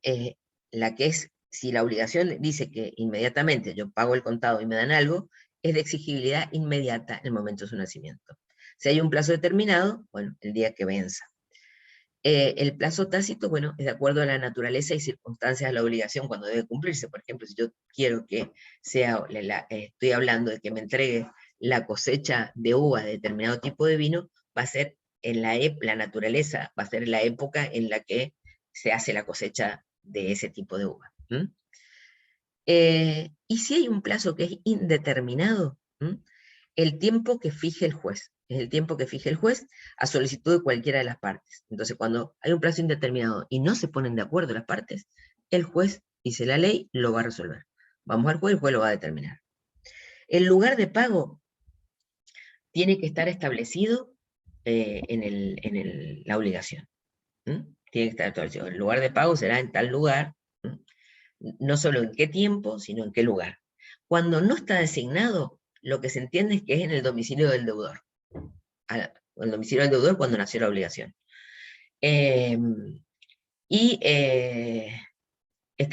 A: la que es, si la obligación dice que inmediatamente yo pago el contado y me dan algo, es de exigibilidad inmediata en el momento de su nacimiento. Si hay un plazo determinado, bueno, el día que venza. El plazo tácito, bueno, es de acuerdo a la naturaleza y circunstancias de la obligación cuando debe cumplirse. Por ejemplo, si yo quiero que sea, estoy hablando de que me entregue la cosecha de uva de determinado tipo de vino, va a ser en la naturaleza, va a ser en la época en la que se hace la cosecha de ese tipo de uva. Y si hay un plazo que es indeterminado, el tiempo que fije el juez. Es el tiempo que fije el juez a solicitud de cualquiera de las partes. Entonces, cuando hay un plazo indeterminado y no se ponen de acuerdo las partes, el juez, dice la ley, lo va a resolver. Vamos al juez, el juez lo va a determinar. El lugar de pago tiene que estar establecido en la obligación. Tiene que estar establecido. El lugar de pago será en tal lugar. no solo en qué tiempo, sino en qué lugar. Cuando no está designado, lo que se entiende es que es en el domicilio del deudor. El domicilio del deudor cuando nació la obligación. Esta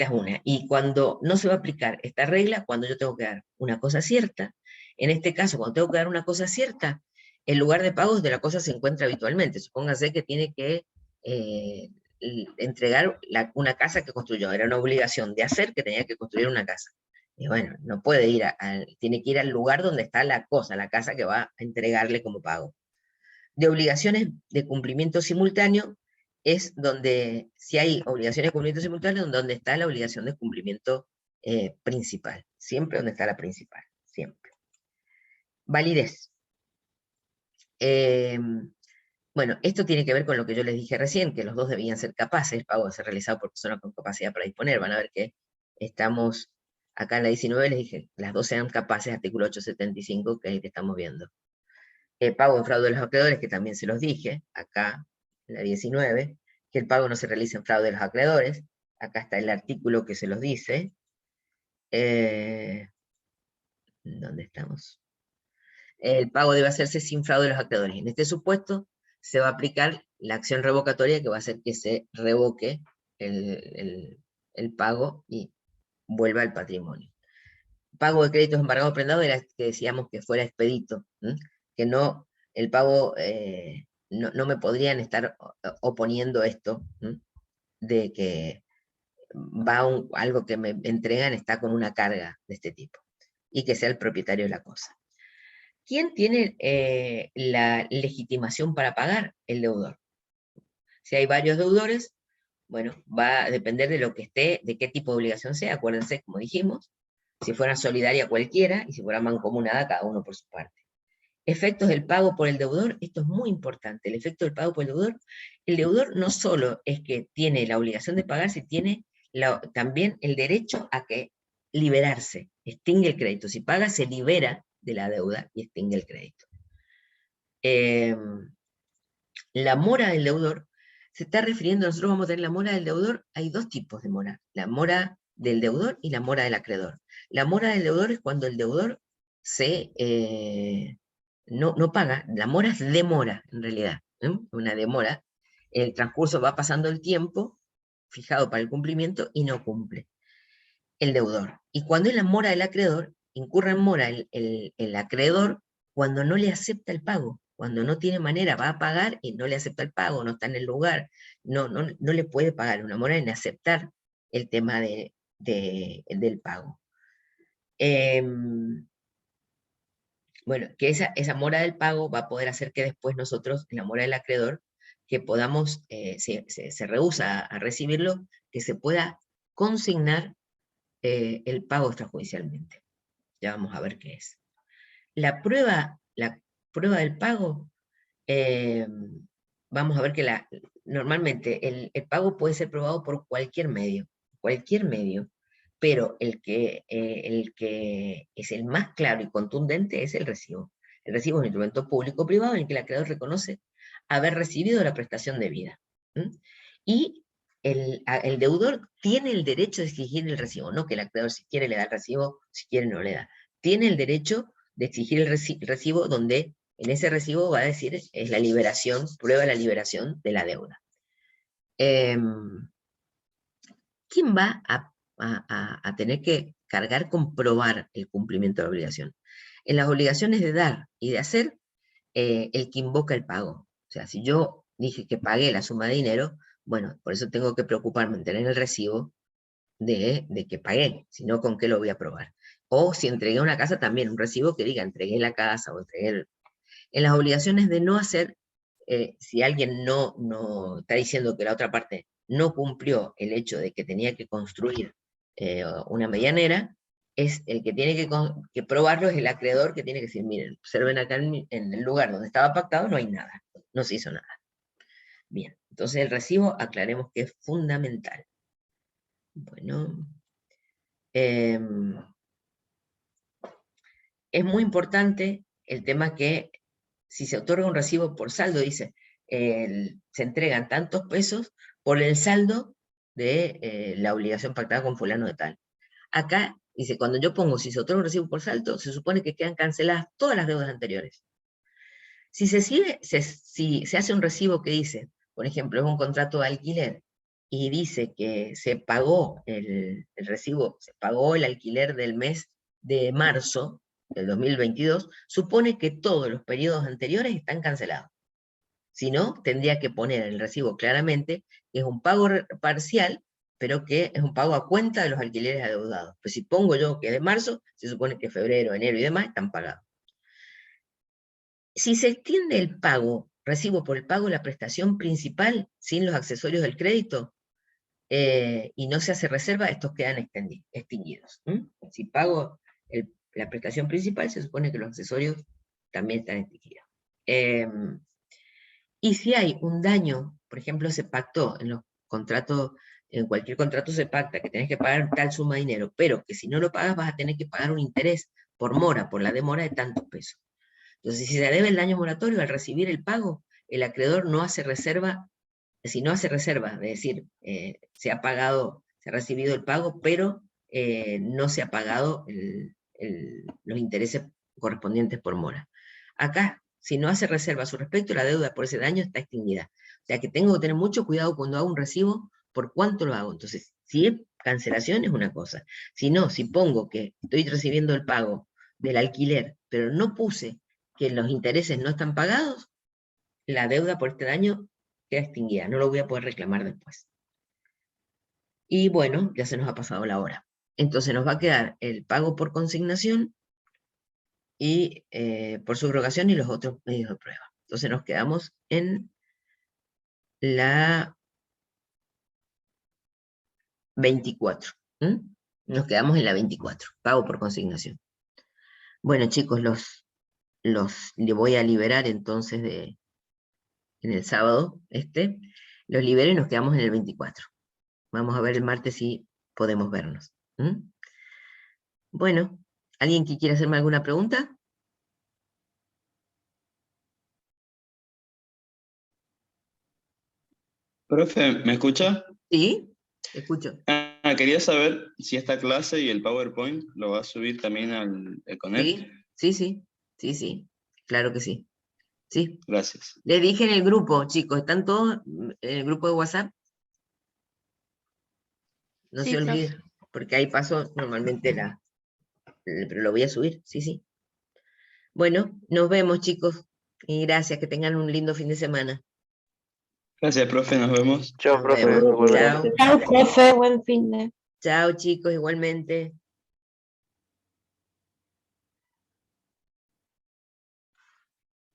A: es una. Y cuando no se va a aplicar esta regla, cuando yo tengo que dar una cosa cierta, en este caso, cuando tengo que dar una cosa cierta, el lugar de pago de la cosa se encuentra habitualmente. Supóngase que tiene que entregar una casa que construyó. Era una obligación de hacer que tenía que construir una casa. Y bueno, no puede ir, tiene que ir al lugar donde está la cosa, la casa que va a entregarle como pago. De obligaciones de cumplimiento simultáneo, es donde, si hay obligaciones de cumplimiento simultáneo, donde está la obligación de cumplimiento principal. Siempre donde está la principal, siempre. Validez. Bueno, esto tiene que ver con lo que yo les dije recién, que los dos debían ser capaces, el pago de ser realizado por personas con capacidad para disponer. Van a ver que estamos, acá en la 19 les dije, las dos sean capaces, artículo 875, que es el que estamos viendo. Pago en fraude de los acreedores, que también se los dije, acá, en la 19, que el pago no se realiza en fraude de los acreedores. Acá está el artículo que se los dice. ¿Dónde estamos? El pago debe hacerse sin fraude de los acreedores. En este supuesto, se va a aplicar la acción revocatoria que va a hacer que se revoque el pago y vuelva al patrimonio. Pago de créditos embargados prendados era que decíamos que fuera expedito, que no, el pago, no me podrían estar oponiendo esto, de que va algo que me entregan está con una carga de este tipo, y que sea el propietario de la cosa. ¿Quién tiene la legitimación para pagar? El deudor. Si hay varios deudores, bueno, va a depender de lo que esté, de qué tipo de obligación sea. Acuérdense, como dijimos, si fuera solidaria cualquiera, y si fuera mancomunada, cada uno por su parte. Efectos del pago por el deudor, esto es muy importante, el efecto del pago por el deudor no solo es que tiene la obligación de pagar, sino tiene también el derecho a que liberarse, extingue el crédito. Si paga, se libera de la deuda y extingue el crédito. La mora del deudor se está refiriendo, nosotros vamos a tener la mora del deudor, hay dos tipos de mora, la mora del deudor y la mora del acreedor. La mora del deudor es cuando el deudor no paga, la mora es demora, en realidad, una demora, el transcurso va pasando el tiempo fijado para el cumplimiento y no cumple el deudor. Y cuando es la mora del acreedor, incurre en mora el acreedor cuando no le acepta el pago, cuando no tiene manera, va a pagar y no le acepta el pago, no está en el lugar, no le puede pagar, una mora en aceptar el tema del pago. Bueno, que esa mora del pago va a poder hacer que después nosotros, en la mora del acreedor, que podamos, se rehúsa a recibirlo, que se pueda consignar el pago extrajudicialmente. Ya vamos a ver qué es. La prueba del pago, vamos a ver que normalmente el pago puede ser probado por cualquier medio, pero el que es el más claro y contundente es el recibo. El recibo es un instrumento público-privado en el que el acreedor reconoce haber recibido la prestación debida. Y el deudor tiene el derecho de exigir el recibo, no que el acreedor si quiere le da el recibo, si quiere no le da. Tiene el derecho de exigir el recibo donde en ese recibo va a decir es la liberación, prueba la liberación de la deuda. ¿Quién va a tener que cargar con probar el cumplimiento de la obligación? En las obligaciones de dar y de hacer, el que invoca el pago. O sea, si yo dije que pagué la suma de dinero, bueno, por eso tengo que preocuparme en tener el recibo de que pagué, si no, ¿con qué lo voy a probar? O si entregué una casa, también un recibo que diga entregué la casa o entregué En las obligaciones de no hacer, si alguien no está diciendo que la otra parte no cumplió el hecho de que tenía que construir una medianera, es el que tiene que probarlo, es el acreedor que tiene que decir, miren, observen acá en el lugar donde estaba pactado, no hay nada, no se hizo nada. Bien, entonces el recibo aclaremos que es fundamental. Bueno, es muy importante el tema que si se otorga un recibo por saldo, dice, se entregan tantos pesos por el saldo de la obligación pactada con fulano de tal. Acá dice, cuando yo pongo si se otorga un recibo por salto, se supone que quedan canceladas todas las deudas anteriores. Si se hace un recibo que dice, por ejemplo, es un contrato de alquiler, y dice que se pagó el recibo, se pagó el alquiler del mes de marzo del 2022, supone que todos los periodos anteriores están cancelados. Si no, tendría que poner en el recibo claramente que es un pago parcial, pero que es un pago a cuenta de los alquileres adeudados. Pues si pongo yo que es de marzo, se supone que febrero, enero y demás están pagados. Si se extiende el pago, recibo por el pago de la prestación principal, sin los accesorios del crédito, y no se hace reserva, estos quedan extinguidos. Si pago la prestación principal, se supone que los accesorios también están extinguidos. Y si hay un daño, por ejemplo, se pactó en los contratos, en cualquier contrato se pacta que tenés que pagar tal suma de dinero, pero que si no lo pagas vas a tener que pagar un interés por mora, por la demora de tantos pesos. Entonces, si se debe el daño moratorio, al recibir el pago, el acreedor no hace reserva. Si no hace reserva, es decir, se ha pagado, se ha recibido el pago, pero no se ha pagado los intereses correspondientes por mora. Acá, si no hace reserva a su respecto, la deuda por ese daño está extinguida. O sea que tengo que tener mucho cuidado cuando hago un recibo, por cuánto lo hago. Entonces, si es cancelación es una cosa. Si no, si pongo que estoy recibiendo el pago del alquiler, pero no puse que los intereses no están pagados, la deuda por este daño queda extinguida, no lo voy a poder reclamar después. Y bueno, ya se nos ha pasado la hora. Entonces nos va a quedar el pago por consignación y por subrogación y los otros medios de prueba. Entonces nos quedamos en la 24. Nos quedamos en la 24, pago por consignación. Bueno chicos, los voy a liberar entonces en el sábado, los libero y nos quedamos en el 24. Vamos a ver el martes si podemos vernos. Bueno, ¿alguien que quiera hacerme alguna pregunta?
D: Profe, ¿me escucha?
A: Sí, te escucho.
D: Quería saber si esta clase y el PowerPoint lo va a subir también al Econet.
A: Sí, claro que sí. Sí.
D: Gracias.
A: Le dije en el grupo, chicos, ¿están todos en el grupo de WhatsApp? No
E: Sí,
A: se
E: profe.
A: olviden, porque ahí paso normalmente pero lo voy a subir, sí. Bueno, nos vemos, chicos, y gracias, que tengan un lindo fin de semana.
D: Gracias, profe, nos vemos.
C: Chao,
A: Nos
C: profe,
A: vemos.
C: igualmente.
E: Chao, profe, buen fin de.
A: Chao, chicos, igualmente.